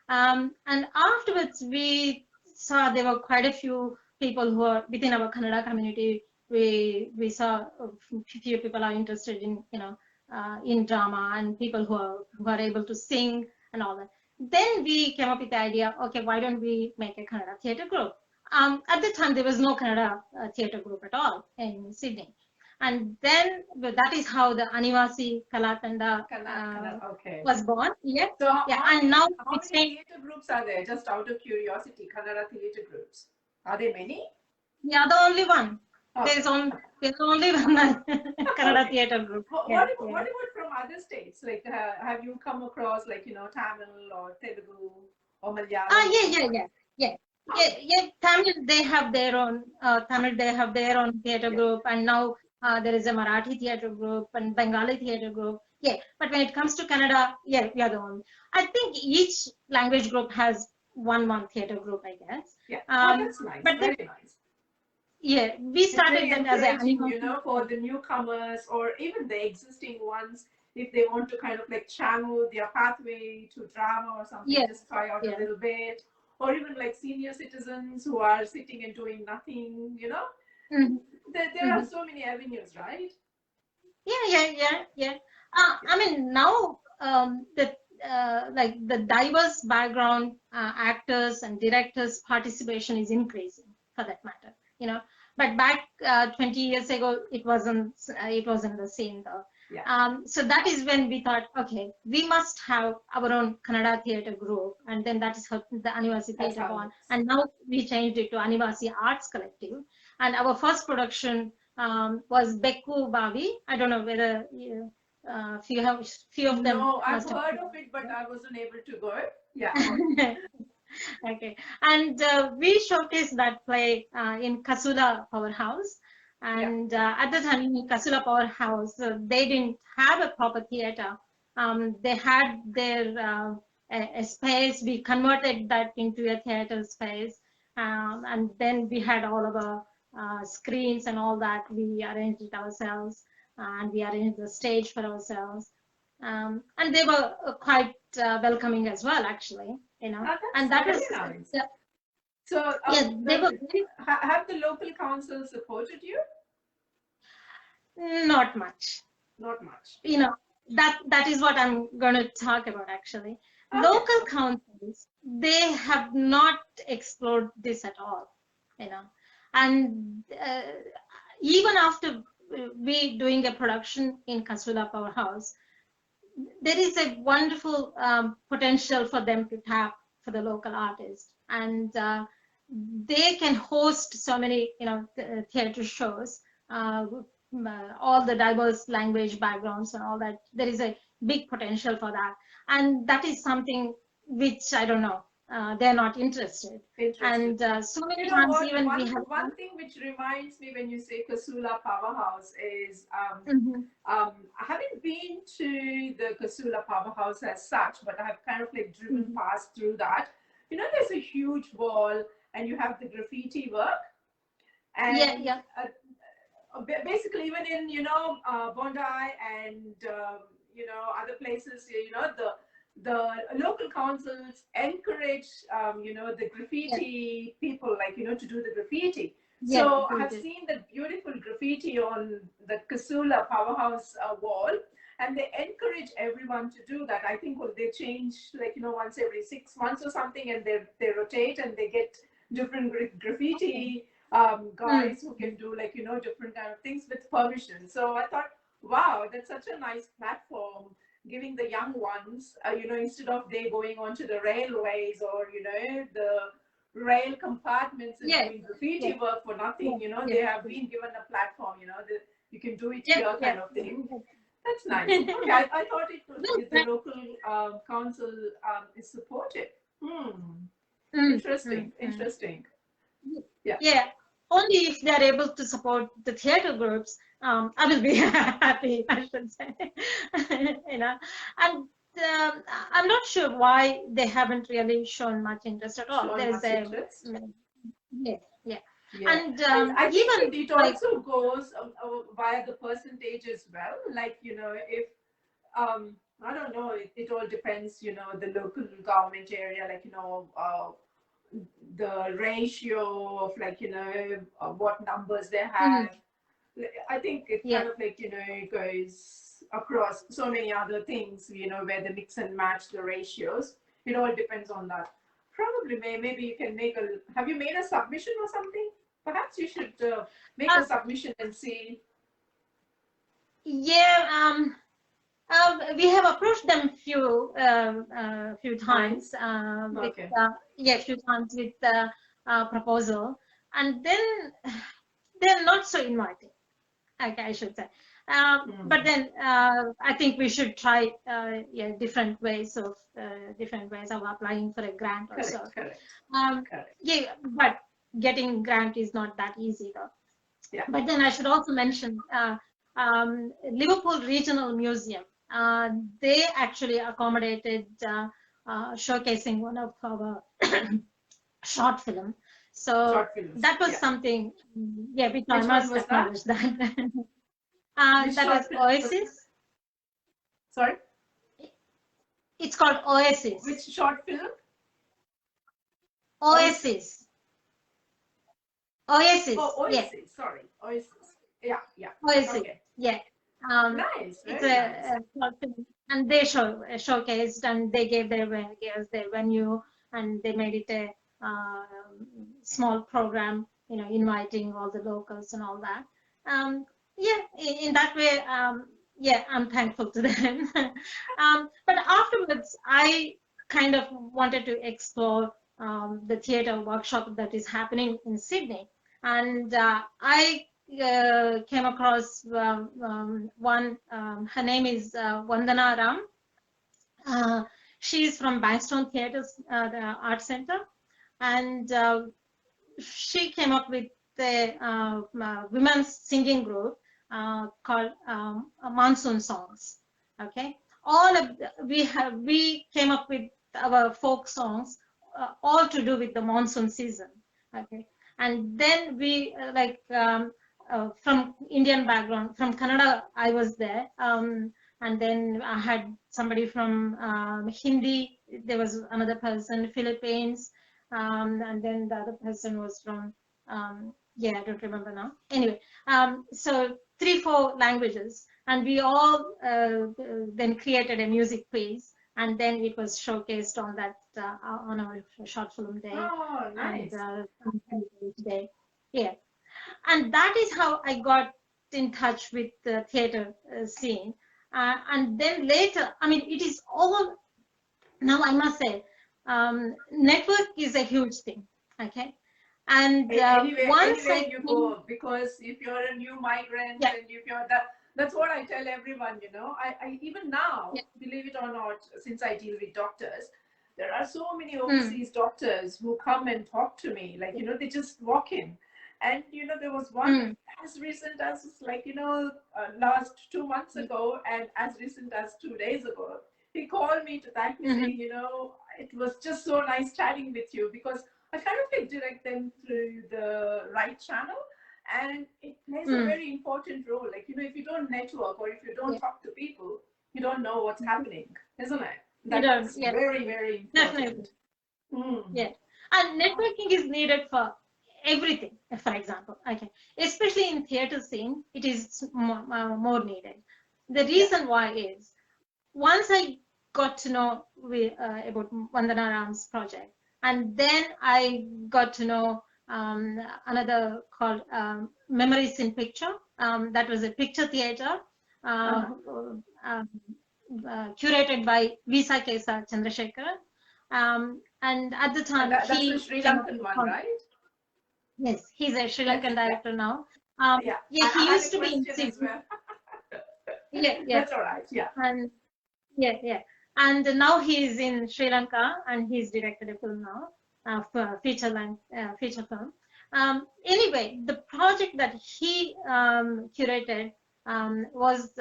And afterwards, we saw there were quite a few people who are within our Kannada community. We saw a few people are interested in, in drama, and people who are able to sing and all that. Then we came up with the idea, okay, why don't we make a Kannada theatre group? At the time, there was no Kannada theatre group at all in Sydney. And then that is how the Anivasi Kalakanda was born. Yeah. So and now how many theatre groups are there? Just out of curiosity, Kannada theatre groups. Are there many? Yeah, the only one. There's only one Kannada theatre group. What about from other states? Like, have you come across like Tamil or Telugu or Malayalam? Yeah. Tamil, they have their own. Theatre group, and now there is a Marathi theatre group and Bengali theatre group. Yeah, but when it comes to Kannada, we are the one. I think each language group has one theatre group, I guess. Yeah, that's nice. But very nice. Yeah, we started them as an animation, for the newcomers or even the existing ones, if they want to kind of like channel their pathway to drama or something, yeah, just try out a yeah. little bit, or even like senior citizens who are sitting and doing nothing, Mm-hmm. there are so many avenues, right? Yeah. I mean, now the like the diverse background actors and directors participation is increasing, for that matter. But back 20 years ago, it wasn't the same though. Yeah. So that is when we thought, okay, we must have our own Kannada Theatre Group, and then that is how the Anivasi That's Theatre how born. it is. And now we changed it to Anivasi Arts Collective, and our first production was Bekku Bavi. I don't know whether few of them No, I've must have. heard of it, but I wasn't able to go. Yeah. Okay, and we showcased that play in Kasula Powerhouse, and at the time in Kasula Powerhouse, they didn't have a proper theater. They had their a space. We converted that into a theater space, and then we had all of our screens and all that. We arranged it ourselves, and we arranged the stage for ourselves. And they were quite welcoming as well, actually. And that very was nice. So, yeah, they were have the local council supported you? not much. Not much. That is what I'm going to talk about, actually. Okay. Local councils, they have not explored this at all. And even after we doing a production in Kasula Powerhouse, there is a wonderful potential for them to tap for the local artists, and they can host so many theater shows, all the diverse language backgrounds and all that. There is a big potential for that, and that is something which I don't know, they're not interested. And so many times even we have one thing which reminds me when you say Kasula Powerhouse is I haven't been to the Kasula Powerhouse as such, but I have kind of like driven past through that. There's a huge wall and you have the graffiti work, and basically even in Bondi and other places, the local councils encourage the graffiti people, like to do the graffiti. So I've seen the beautiful graffiti on the Kasula Powerhouse wall, and they encourage everyone to do that. I think they change like once every 6 months or something, and they rotate and they get different graffiti guys who can do like different kind of things with permission. So I thought, wow, that's such a nice platform, giving the young ones, instead of they going onto the railways or the rail compartments and doing graffiti work for nothing, they have been given a platform, you can do it here kind of thing. That's nice. Okay, I thought the local council is supportive. Interesting. Yeah. Only if they are able to support the theater groups, I will be happy, I should say. And I'm not sure why they haven't really shown much interest at all. There's interest. Yeah. And I think it also goes via the percentage as well. Like, if I don't know, it all depends, the local government area, like, the ratio of like, what numbers they have. I think it kind of like, it goes across so many other things, where they mix and match the ratios. It all depends on that. Probably, maybe you can have you made a submission or something? Perhaps you should make a submission and see. Yeah, we have approached them few times. Few times with the proposal, and then they're not so inviting. Okay, I should say. But then I think we should try different ways of applying for a grant or so. Correct. Yeah, but getting grant is not that easy though. Yeah. But then I should also mention Liverpool Regional Museum. They actually accommodated showcasing one of our short film. So Short films. that was something, yeah, which I Which must one was acknowledge that. Which That short was film was that? Oasis. Sorry? It's called Oasis. Which short film? Oasis. Oasis. Oh, Oasis. Yeah. Sorry, Oasis. Yeah, yeah. Oasis. Okay. Yeah. Nice. It's Very a nice. short film, and they showcased, and they gave their venue, and they made it a small program, you know, inviting all the locals and all that. Yeah, in that way, yeah, I'm thankful to them. But afterwards, I kind of wanted to explore the theatre workshop that is happening in Sydney, and I came across one. Her name is Vandana Ram. She's from Bankstown the Arts Centre, and she came up with a women's singing group called Monsoon Songs. Okay, we came up with our folk songs, all to do with the monsoon season. Okay, and then we from Indian background, from Kannada, I was there. And then I had somebody from Hindi, there was another person, Philippines, and then the other person was from, yeah, I don't remember now. Anyway, so 3-4 languages, and we all then created a music piece, and then it was showcased on that on our short film day. Oh, nice. And day. Yeah, and that is how I got in touch with the theater scene. And then later, I mean, it is all, now I must say, network is a huge thing, okay? And once anywhere you go, because if you're a new migrant, yeah, and if you're that's what I tell everyone, you know. I even now, yeah, believe it or not, since I deal with doctors, there are so many overseas doctors who come and talk to me, like, you know, they just walk in. And, you know, there was one as recent as, like, you know, last 2 months ago, and as recent as 2 days ago, he called me to thank me, saying, you know, it was just so nice chatting with you, because I kind of like direct them through the right channel, and it plays a very important role. Like, you know, if you don't network, or if you don't talk to people, you don't know what's happening, isn't it? That's very, very important. Definitely. Yeah, and networking is needed for everything, for example, okay, especially in theatre scene, it is more needed. The reason why is, once I got to know about Vandana Ram's project, and then I got to know another called Memories in Picture. That was a picture theatre curated by Visakesa Chandrasekaram. And at the time, that's the Sri Lankan one, right? Yes, he's a Sri Lankan director now. Yeah, he used to be in Sydney. Well. Yeah. That's all right. Yeah. And yeah. And now he is in Sri Lanka, and he's directed a film now, feature film. Anyway, the project that he curated was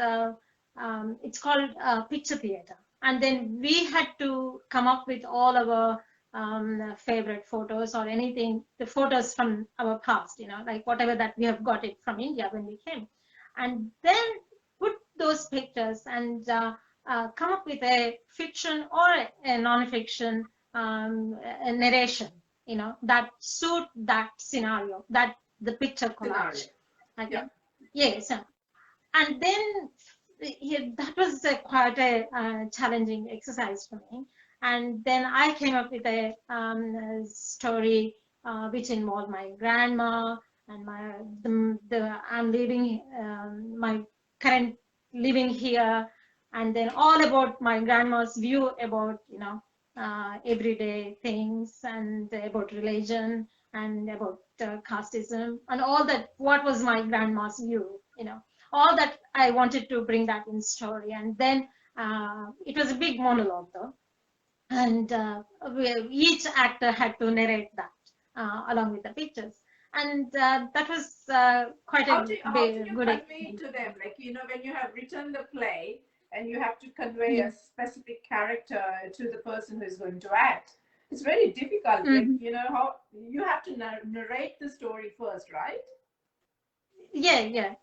it's called picture theatre, and then we had to come up with all our favorite photos or anything, the photos from our past, you know, like whatever that we have got it from India when we came, and then put those pictures and come up with a fiction or a non-fiction a narration, you know, that suit that scenario, that the picture collage. Okay. Yeah. Yes. And then that was quite a challenging exercise for me. And then I came up with a story which involved my grandma and I'm living my current living here, and then all about my grandma's view about, you know, everyday things, and about religion, and about casteism, and all that. What was my grandma's view, you know, all that I wanted to bring that in story. And then it was a big monologue though, and each actor had to narrate that along with the pictures, and that was quite how a do you good convey to them, like, you know, when you have written the play and you have to convey a specific character to the person who is going to act? it's very difficult. Like, you know, how you have to narrate the story first, right? Yeah.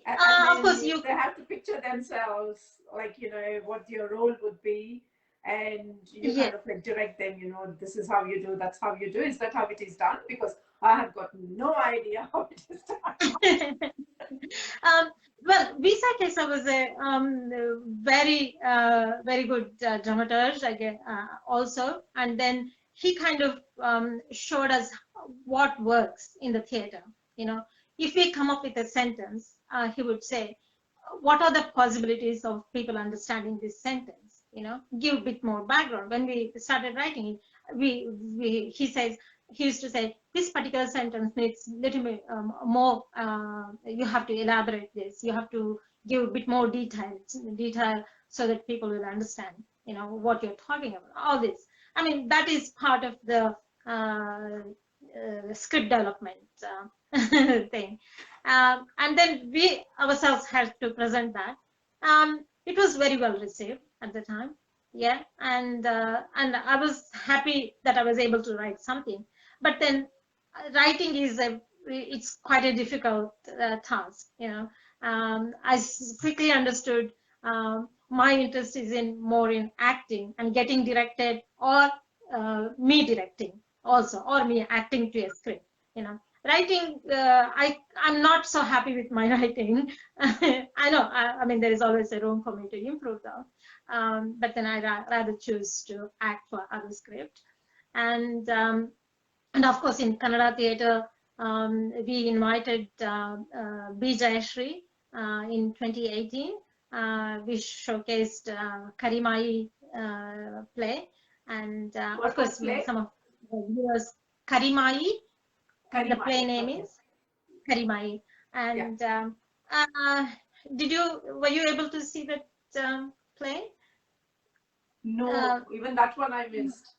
And Of then course, you. they have to picture themselves, like, you know, what your role would be, and you Yeah. kind of like direct them, you know, this is how you do, that's how you do. Is that how it is done? Because I have got no idea how it is done. um, well, Visakesa was a very good dramaturg again, also, and then he kind of showed us what works in the theater. You know, if we come up with a sentence, he would say, "What are the possibilities of people understanding this sentence?" You know, give a bit more background. When we started writing it, he used to say, this particular sentence needs little bit more, you have to elaborate this, you have to give a bit more detail so that people will understand, you know, what you're talking about, all this. I mean, that is part of the script development thing. And then we ourselves had to present that. It was very well received at the time. Yeah, and I was happy that I was able to write something. But then writing it's quite a difficult task, you know. I quickly understood my interest is more in acting and getting directed, or me directing also, or me acting to a script, you know. Writing, I'm not so happy with my writing. I know, I mean, there is always a room for me to improve though. But then I rather choose to act for other script. And of course, in Kannada Theatre, we invited B. Jayashri in 2018. We showcased Karimai play. And of course, some of the viewers, Karimai, the play name is Karimai. And were you able to see that play? No, even that one I missed.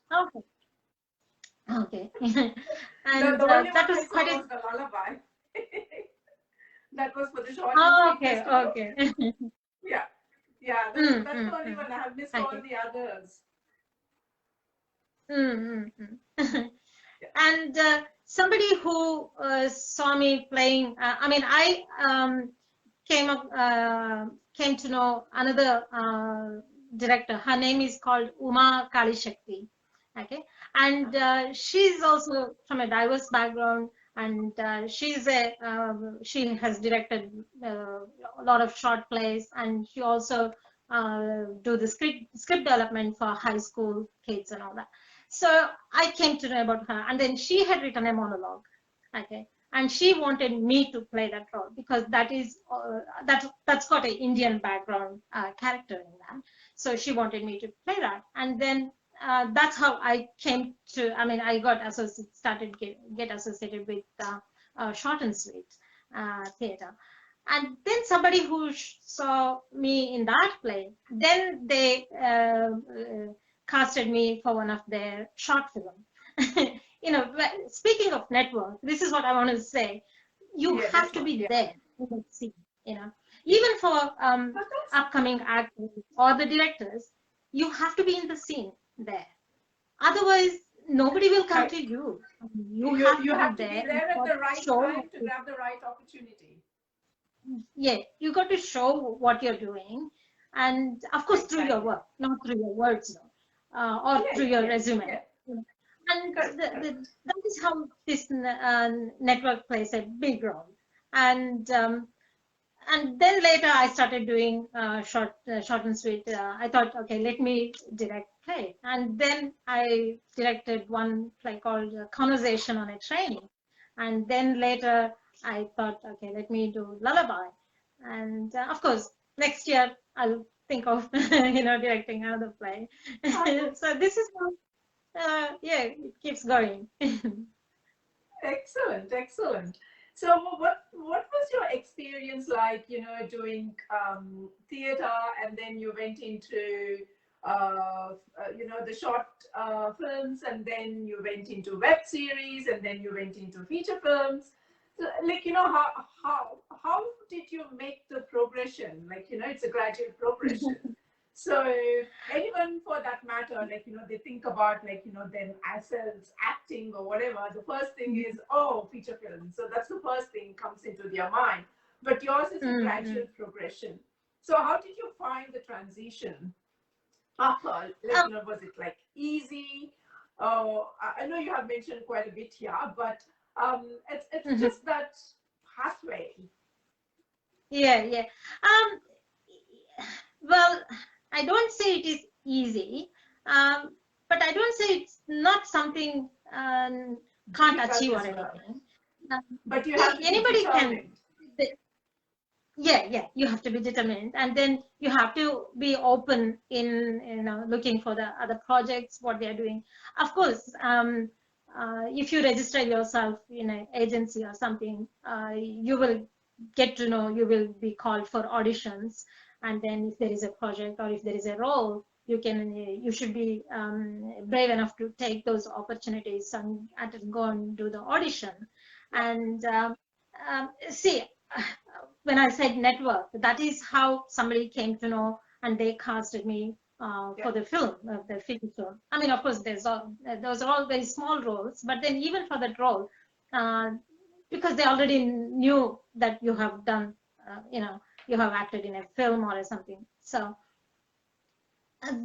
Okay. And the only that one was I quite saw was the lullaby. That was for the short Oh, and sweet okay, festival. okay. Yeah, that's the only one. I have missed all the others. And somebody who saw me playing, I mean, I came to know another director. Her name is called Uma Kalishakti. Okay, and she's also from a diverse background, and she has directed a lot of short plays, and she also do the script development for high school kids and all that. So I came to know about her, and then she had written a monologue. Okay, and she wanted me to play that role because that is that's got an Indian background character in that. So she wanted me to play that, and then that's how I came to. I mean, I got get associated with short and sweet theater, and then somebody who saw me in that play, then they casted me for one of their short film. You know, speaking of network, this is what I want to say. You have to be there in the scene, you know. Even for upcoming actors or the directors, you have to be in the scene there. Otherwise, nobody will come to you. You have to be there at the right time to grab the right opportunity. Yeah, you got to show what you're doing, and of course through your work, not through your words, or through your resume. And that is how this network plays a big role. And then later I started doing short and sweet. I thought, okay, let me direct play. And then I directed one play called Conversation on a Train. And then later I thought, okay, let me do Lullaby. And of course, next year I'll think of directing another play. So this is how it keeps going. Excellent. So what was your experience like, doing theater, and then you went into the short films, and then you went into web series, and then you went into feature films. So, like, how did you make the progression? Like, it's a gradual progression. So anyone for that matter, like, they think about, like, then ourselves acting or whatever, the first thing is, oh, feature film. So that's the first thing comes into their mind. But yours is a gradual progression. So how did you find the transition? Like, was it like easy? I know you have mentioned quite a bit here, but it's just that pathway. Yeah. Well, I don't say it is easy, but I don't say it's not something can't achieve or anything. But you have to anybody be determined. Yeah, you have to be determined, and then you have to be open in looking for the other projects, what they are doing. Of course, if you register yourself in an agency or something, you will get to know, you will be called for auditions, and then if there is a project or if there is a role, you should be brave enough to take those opportunities and go and do the audition. And see, when I said network, that is how somebody came to know, and they casted me for the film, the feature film. I mean, of course, those are all very small roles, but then even for that role, because they already knew that you have done, you have acted in a film or something. So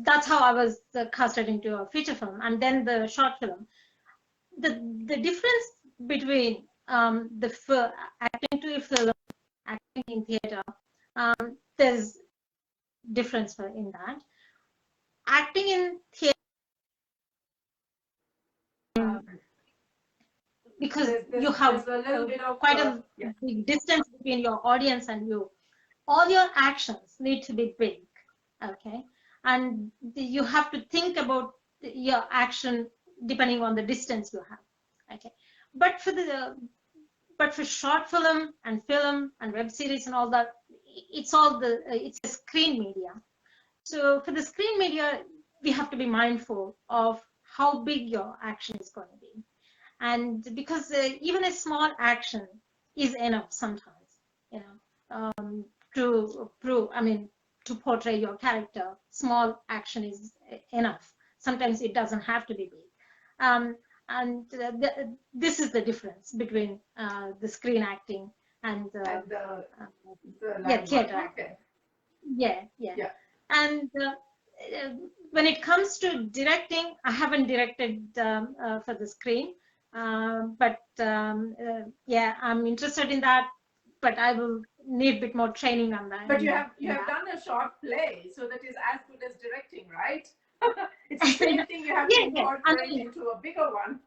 that's how I was casted into a feature film, and then the short film. The difference between acting to a film, acting in theater, there's difference in that. Acting in theater, because you have quite a big distance between your audience and you. All your actions need to be big, okay? And you have to think about your action depending on the distance you have, okay? But for short film and web series and all that, it's a screen media. So for the screen media, we have to be mindful of how big your action is going to be. And because even a small action is enough sometimes, to portray your character. Small action is enough. Sometimes it doesn't have to be big. This is the difference between the screen acting and the theater acting. Yeah. And when it comes to directing, I haven't directed for the screen, but I'm interested in that. But I will need a bit more training on that. But you have done a short play, so that is as good as directing, right? It's the same thing. You have to incorporate into a bigger one.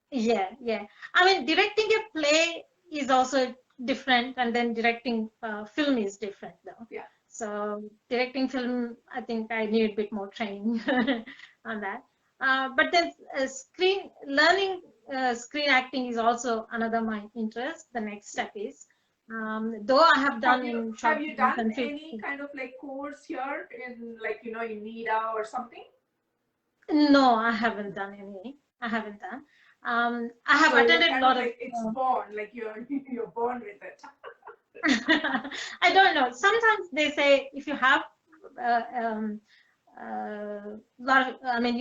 Yeah. I mean, directing a play is also different, and then directing film is different, though. Yeah. So directing film, I think I need a bit more training on that. But then learning screen acting is also another my interest. The next step is, though I have done have you done any kind of like course here in in NIDA or something? No, I haven't done any. I haven't done. I have attended a lot of. It's born, like you're born with it. I don't know. Sometimes they say if you have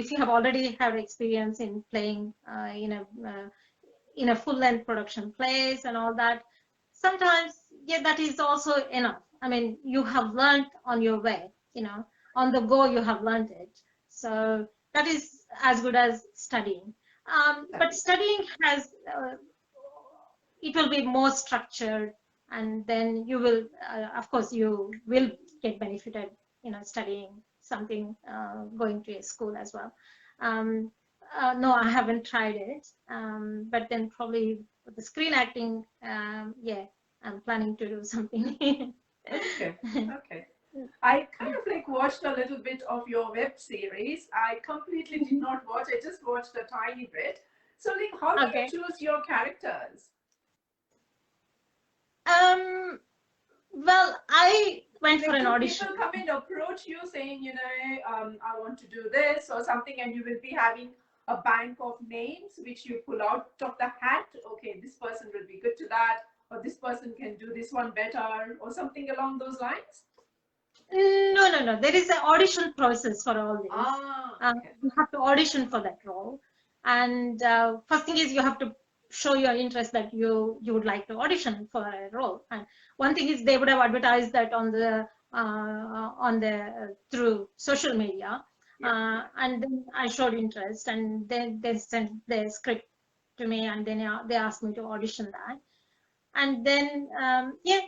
if you have already had experience in playing in a full-length production plays and all that, sometimes that is also enough. I mean, you have learned on your way, on the go you have learned it. So that is as good as studying. But studying has it will be more structured, and then you will of course you will get benefited studying something, going to a school as well. No, I haven't tried it, but then probably with the screen acting, I'm planning to do something. Okay. I kind of watched a little bit of your web series. I completely did not watch. I just watched a tiny bit. So how do you choose your characters? Well, I went for an audition. People come and approach you saying, I want to do this or something, and you will be having a bank of names which you pull out of the hat. Okay, this person will be good to that, or this person can do this one better, or something along those lines? No. There is an audition process for all this. Okay. You have to audition for that role, and first thing is you have to show your interest that you would like to audition for a role. And one thing is they would have advertised that on the through social media, and then I showed interest, and then they sent the script to me, and then they asked me to audition that, and then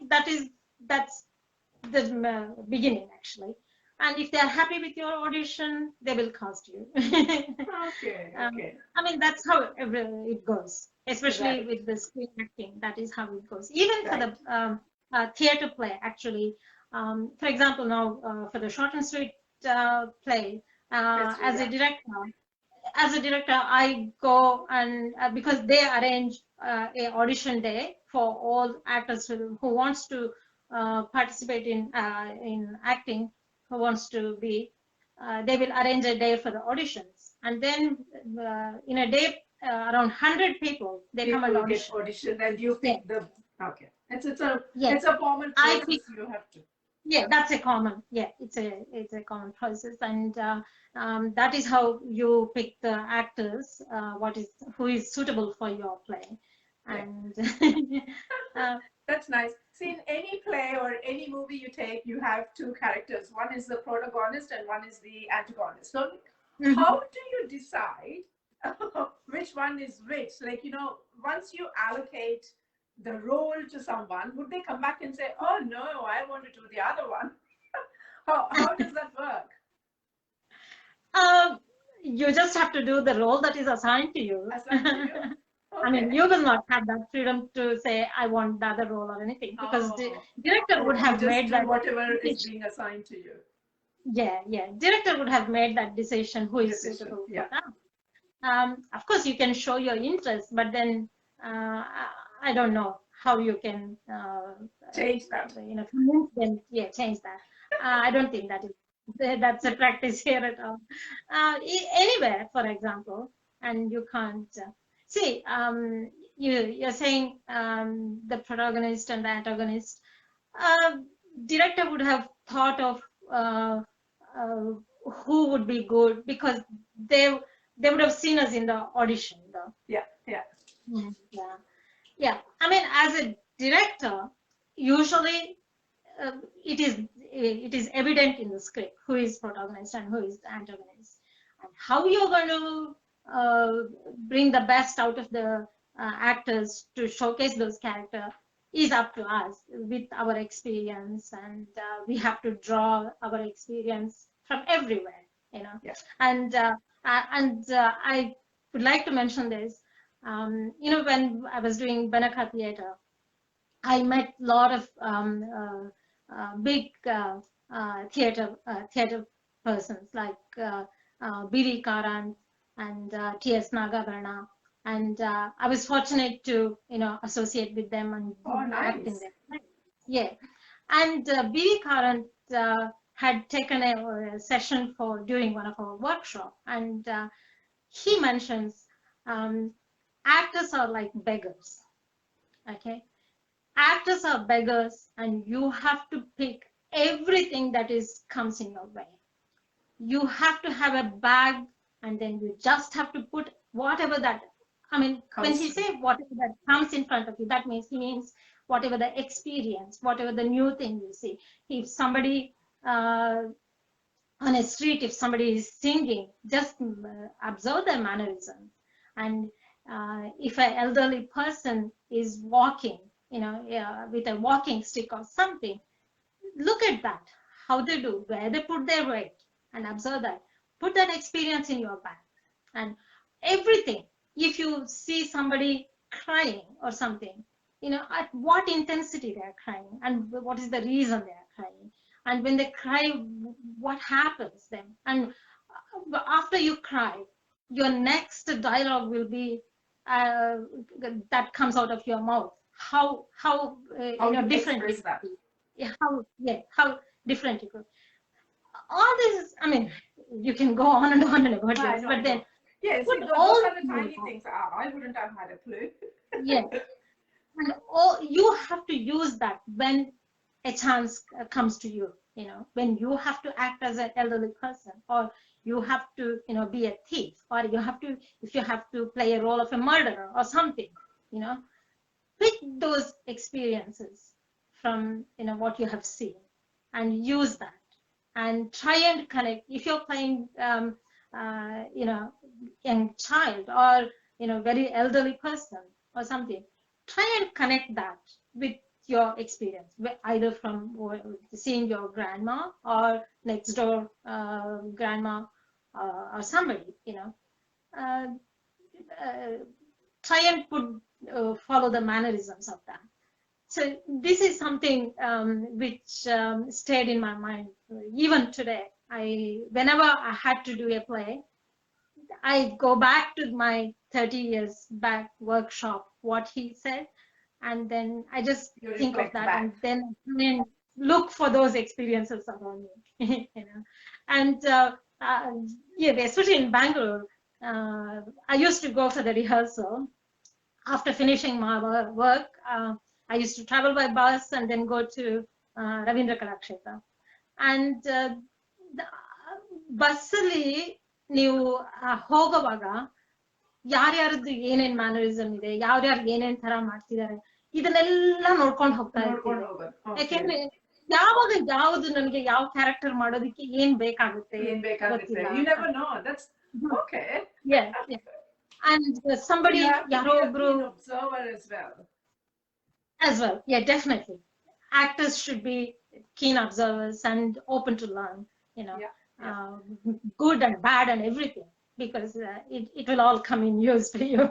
that's the beginning actually. And if they are happy with your audition, they will cast you. Okay. I mean, that's how it goes, especially with the screen acting. That is how it goes. Even for the theater play, actually. For example, now for the short and sweet play, as a director, I go and because they arrange a audition day for all actors who wants to participate in acting, who wants to be. They will arrange a day for the auditions, and then in a day around 100 people come and audition, and you pick the. Okay, it's a common process. You have to. Yeah, that's a common. Yeah, it's a common process, and that is how you pick the actors. Who is suitable for your play, and that's nice. See, in any play or any movie you take, you have two characters. One is the protagonist, and one is the antagonist. So, how do you decide which one is which? Like, once you allocate the role to someone, would they come back and say, "Oh no, I want to do the other one"? How does that work? You just have to do the role that is assigned to you. Okay. I mean, you will not have that freedom to say, "I want the other role" or anything, because the director would have made that whatever is being assigned to you. Yeah. Director would have made that decision who is suitable for that. Of course, you can show your interest, but then I don't know how you can change that. Convince them. Yeah, change that. I don't think that's a practice here at all. Anywhere, for example, and you can't see. You're saying the protagonist and the antagonist. Director would have thought of who would be good, because they would have seen us in the audition, though. Yeah. I mean, as a director, usually it is evident in the script who is protagonist and who is the antagonist, and how you're going to bring the best out of the actors to showcase those characters is up to us with our experience, and we have to draw our experience from everywhere, Yes. And I would like to mention this. When I was doing BENAKA theater, I met a lot of big theater persons like B.V. Karan and T.S. Nagavarna, and I was fortunate to associate with them and act in them. Yeah, and B.V. Karan had taken a session during one of our workshops, and he mentions actors are like beggars. Okay, actors are beggars, and you have to pick everything that comes in your way. You have to have a bag, and then you just have to put whatever that. I mean, when he says whatever that comes in front of you, that means he means whatever the experience, whatever the new thing you see. If somebody on a street, if somebody is singing, just observe their mannerisms. And if an elderly person is walking, with a walking stick or something, look at that, how they do, where they put their weight, and observe that. Put that experience in your bag, and everything. If you see somebody crying or something, at what intensity they are crying, and what is the reason they are crying, and when they cry, what happens then, and after you cry, your next dialogue will be that comes out of your mouth. How different is that? How different it could. All this, I mean, you can go on and on about this, but then yes, those are the tiny things. I wouldn't have had a clue. Yeah, and you have to use that when a chance comes to you. you know, when you have to act as an elderly person, or you have to, you know, be a thief, or you have to, if you have to play a role of a murderer or something, you know, pick those experiences from, you know, what you have seen and use that and try and connect. If you're playing, you know, young child or, you know, very elderly person or something, try and connect that with your experience, either from seeing your grandma or next door grandma or somebody, you know. Try and follow the mannerisms of that. So this is something which stayed in my mind even today. Whenever I had to do a play, I go back to my 30 years back workshop, what he said, and then I just think of that back. And then look for those experiences around me, you know. And yeah, especially in Bangalore, I used to go for the rehearsal. After finishing my work, I used to travel by bus and then go to Ravindra Kalakshetra. And ಬಸ್ಸಲ್ಲಿ ನೀವು ಹೋಗುವಾಗ ಯಾರ್ಯಾರದ್ದು ಏನೇನ್ mannerism ಇದೆ, ಯಾರ್ಯಾರು ಏನೇನ್ ತರ ಮಾಡ್ತಿದ್ದಾರೆ, ಇದನ್ನೆಲ್ಲ ನೋಡ್ಕೊಂಡು ಹೋಗ್ತಾ ಇರ್ತೀವಿ. ಯಾಕೆಂದ್ರೆ ಯಾವಾಗ ಯಾವ್ದು ನನಗೆ ಯಾವ ಕ್ಯಾರೆಕ್ಟರ್ ಮಾಡೋದಕ್ಕೆ ಏನ್ ಬೇಕಾಗುತ್ತೆ and somebody yaro obru observer as well. Yeah, definitely actors should be keen observers and open to learn, you know. Good and bad and everything, because it will all come in use for you.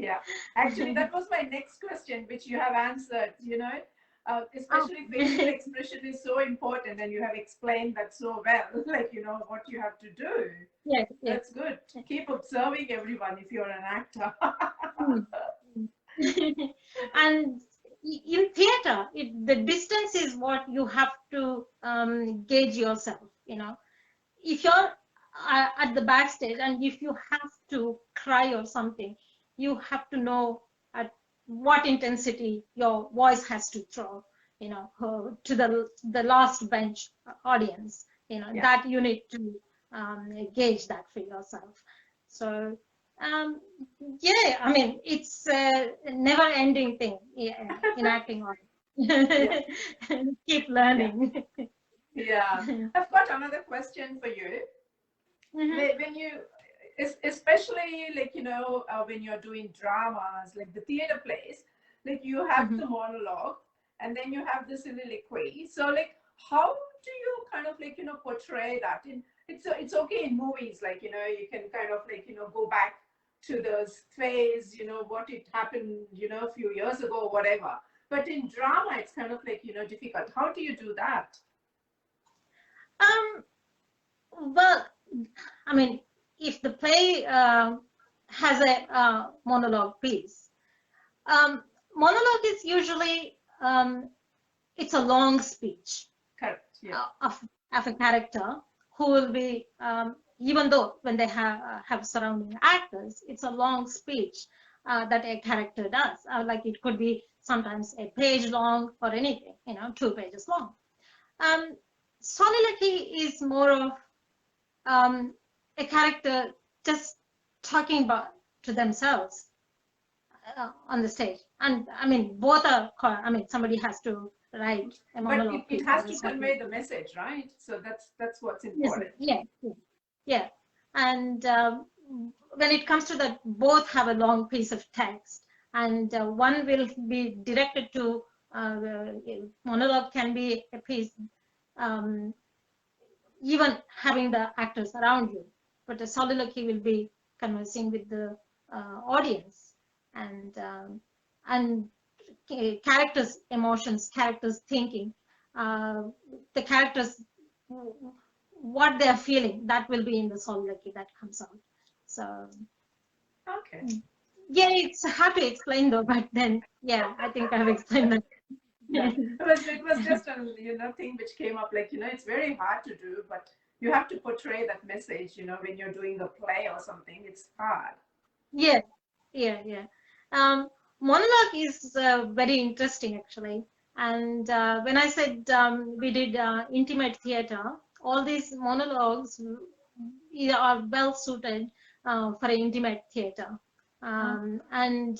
Yeah, actually that was my next question, which you have answered, you know. Especially facial expression is so important, and you have explained that so well, like, you know, what you have to do. Yes, that's good. Keep observing everyone if you're an actor. And in theater, the distance is what you have to gauge yourself, you know. If you're at the backstage and if you have to cry or something, you have to know at what intensity your voice has to throw, you know, to the last bench audience, you know. That you need to gauge that for yourself. So yeah, I mean, it's a never ending thing in acting on. Keep learning. I've got another question for you. When you, especially like, you know, when you're doing dramas, like the theater plays, like you have the monologue and then you have the soliloquy. So like, how do you kind of like, you know, portray that? It's okay in movies, like, you know, you can kind of like, you know, go back to those phase, you know, what it happened, you know, a few years ago or whatever. But in drama, it's kind of like, you know, difficult. How do you do that? Well, I mean, if the play has a monologue piece, monologue is usually it's a long speech. Correct. Of a character who will be, even though when they have surrounding actors, it's a long speech that a character does. Like it could be sometimes a page long or anything, you know, 2 pages long. Soliloquy is more of a character just talking about to themselves on the stage. And I mean, both are, I mean, somebody has to write a monologue. But it has to convey the message, right? So that's what's important. Yeah. And when it comes to that, both have a long piece of text, and one will be directed to monologue can be a piece even having the actors around you, but a soliloquy will be conversing with the audience, and characters' emotions, characters' thinking, the characters, what they are feeling, that will be in the soliloquy that comes out. So okay, yeah, it's hard to explain though, but then yeah, I think I have explained that. It was just a, you know, thing which came up, like, you know, it's very hard to do, but you have to portray that message, you know, when you're doing a play or something. It's hard. Yeah. Monologue is very interesting, actually. And when I said we did intimate theater, all these monologues are well suited for intimate theater. And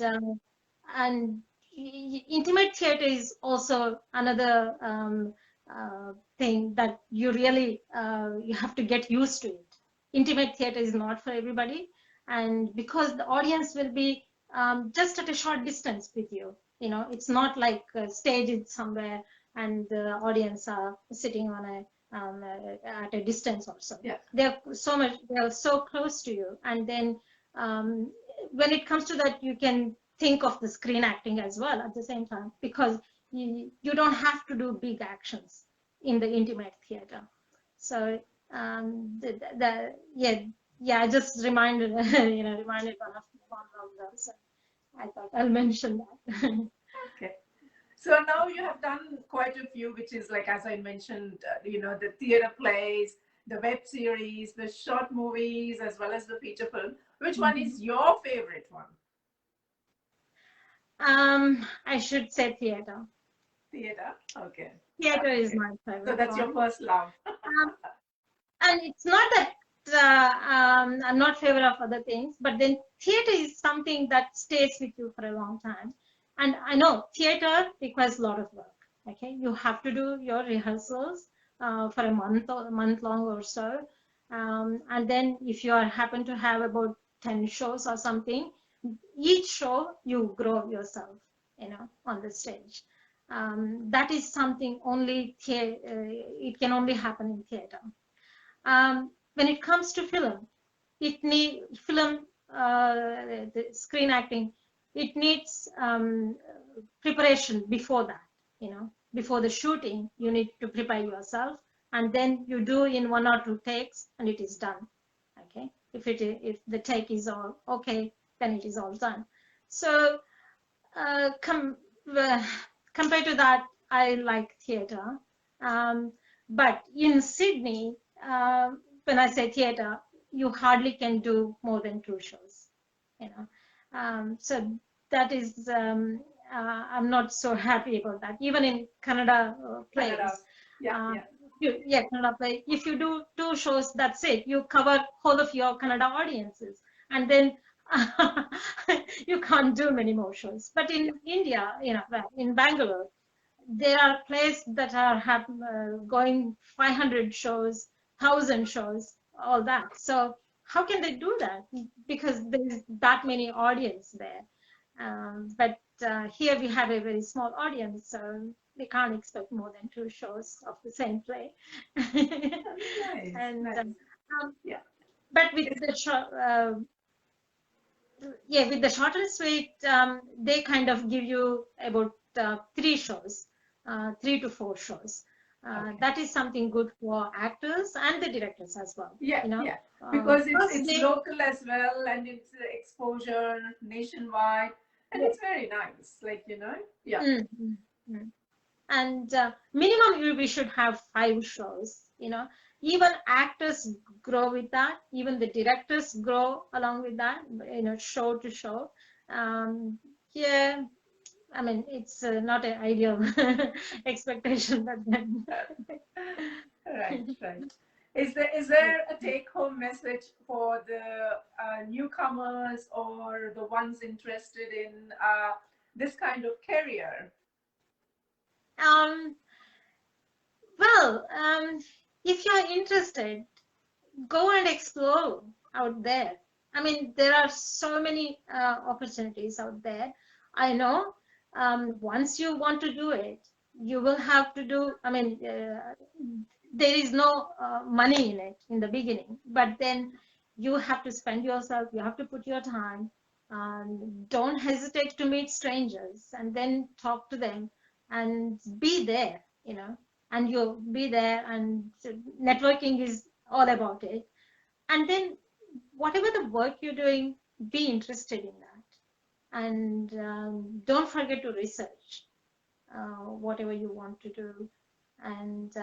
intimate theater is also another thing that you really you have to get used to it. Intimate theater is not for everybody, and because the audience will be just at a short distance with you. You know, it's not like a stage is somewhere and the audience are sitting on a at a distance also. Yeah. They're so close to you, and then when it comes to that, you can think of the screen acting as well at the same time, because you don't have to do big actions in the intimate theater. So I just reminded reminded one of those. I thought I'll mention that. Okay. So now you have done quite a few, which is like, as I mentioned, the theater plays, the web series, the short movies, as well as the feature film. Which one is your favorite one? I should say theater. Theater, okay. Theater is my favorite. So that's your first love. And it's not that I'm not favor of other things, but then theater is something that stays with you for a long time. And I know theater requires a lot of work. Okay, you have to do your rehearsals for a month long or so, and then if you happen to have about 10 shows or something, each show you grow yourself, on the stage. That is something only it can only happen in theater. When it comes to film, the screen acting, it needs preparation before that. Before the shooting, you need to prepare yourself, and then you do in 1 or 2 takes, and it is done. Okay, if the take is all okay, then it is all done. So compared to that, I like theater. But in Sydney, when I say theater, you hardly can do more than 2 shows. So that is I'm not so happy about that. Even in Kannada plays, Kannada play. If you do 2 shows, that's it. You cover whole of your Kannada audiences, and then you can't do many more shows. But in India, in Bangalore, there are plays that are going 500 shows, 1,000 shows, all that. So how can they do that? Because there's that many audience there. But here we have a very small audience, so we can't expect more than 2 shows of the same play. Nice, and nice. But with the short and sweet, they kind of give you about 3 shows, 3 to 4 shows. Okay. That is something good for actors and the directors as well. Because it's local as well, and it's exposure nationwide, and it's very nice. And minimum we should have 5 shows. Even actors grow with that. Even the directors grow along with that. Show to show. I mean, it's not an ideal expectation, but then. Right. Is there a take-home message for the newcomers or the ones interested in this kind of career? If you're interested, go and explore out there. I mean, there are so many opportunities out there. I know once you want to do it, you will have to do, there is no money in it in the beginning, but then you have to spend yourself, you have to put your time, don't hesitate to meet strangers and then talk to them and be there, and you'll be there, and networking is all about it. And then whatever the work you're doing, be interested in that, and don't forget to research whatever you want to do. And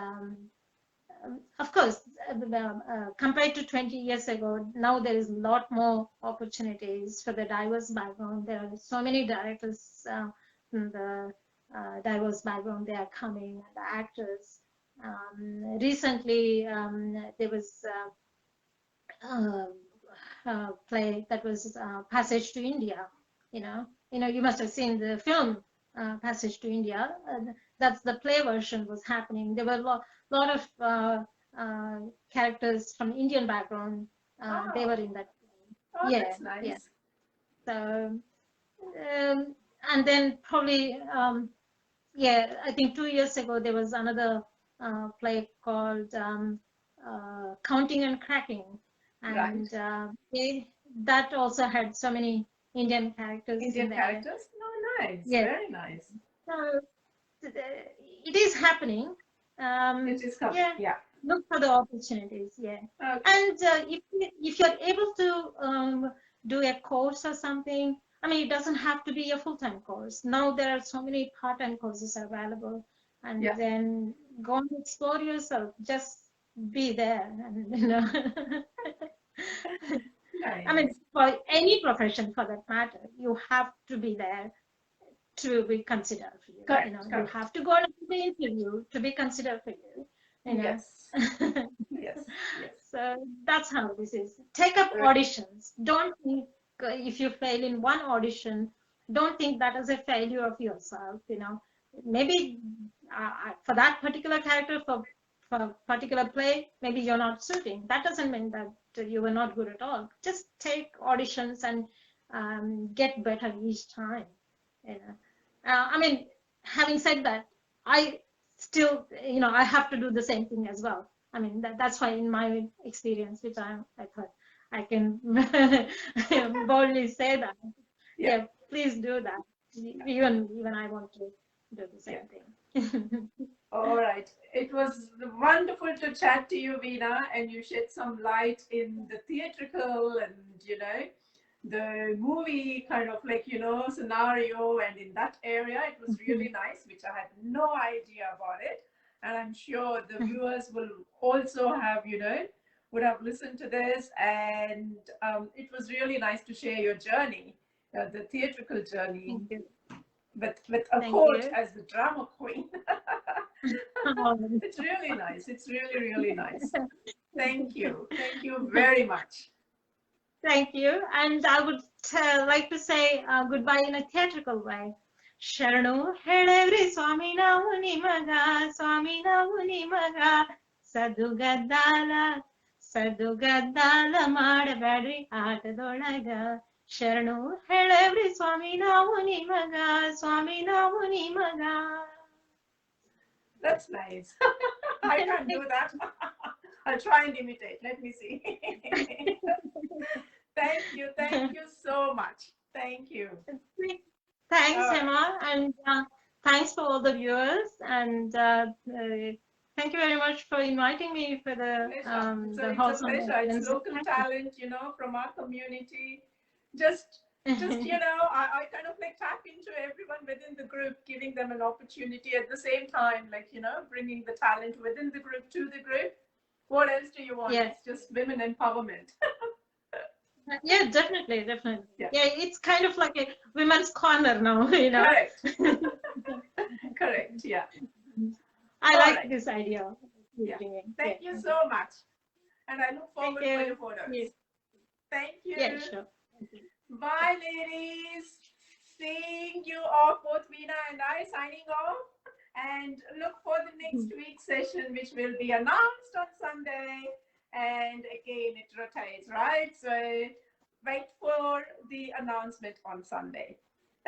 of course, compared to 20 years ago, now there is a lot more opportunities for the diverse background. There are so many directors in the diverse background, they are coming, and the actors. Recently, there was play that was Passage to India. You must have seen the film Passage to India. That's the play version was happening. There were a lot of characters from Indian background. They were in that. Oh, yeah, that's nice. Yeah. So, and then probably, I think 2 years ago there was another play called Counting and Cracking, and that also had so many Indian characters. Indian characters? No, nice. Yeah. Very nice. So it is happening. It is coming. Yeah. Look for the opportunities. Yeah. Okay. And if you're able to do a course or something, I mean, it doesn't have to be a full-time course. Now there are so many part-time courses available, and then go and explore yourself. Just be there, and Nice. I mean, for any profession for that matter, you have to be there to be considered for you. Correct, You have to go to the interview to be considered for you. Yes. Yes. So that's how this is. Take up auditions. Don't think if you fail in one audition, don't think that is a failure of yourself. Maybe for that particular character, for a particular play, maybe you're not suiting. That doesn't mean that you were not good at all. Just take auditions and get better each time. I mean, having said that, I still, I have to do the same thing as well. I mean, that's why in my experience, which I thought I can boldly say that. Yeah, please do that. Even I want to do the same thing. All right. It was wonderful to chat to you, Veena, and you shed some light in the theatrical and, the movie kind of scenario, and in that area. It was really nice, which I had no idea about it. And I'm sure the viewers will also have, would have listened to this. And it was really nice to share your journey, the theatrical journey, with a coach as the drama queen. It's really nice. It's really, really nice. Thank you. Thank you very much. Thank you. And I would like to say goodbye in a theatrical way. Sharanu hedevri swami navu nimaga, swami navu nimaga, sadu gaddala ಮಾಡಬೇಡ್ರಿ ಆಟದೊಳಗ. ಶರಣು ಹೇಳೇವ್ರಿ ಸ್ವಾಮಿ ನಾವು ನಿಮಗ, ಸ್ವಾಮಿ ನಾವು ನಿಮಗ. That's nice. I can't do that. I'll try and imitate. Let me see. Thank you so much. Thank you. Thanks, Hema, and thanks for all the viewers, and thank you very much for inviting me for the it's a pleasure. It's local talent, from our community. Just I kind of tap into everyone within the group, giving them an opportunity at the same time, bringing the talent within the group to the group. What else do you want? It's just women empowerment. Yeah, definitely. Yeah, it's kind of like a women's corner now, Correct. Correct, yeah. I like this idea. Yeah. Thank you so much. And I look forward for your photos. Yeah. Thank you. Yeah, sure. Bye, ladies. Seeing you off, both Veena and I, signing off. And look for the next week's session, which will be announced on Sunday. And again, it rotates, right? So wait for the announcement on Sunday.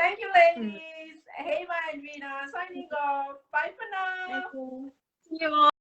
Thank you, ladies. Hema and Veena signing off. Bye for now. Thank you. See you all.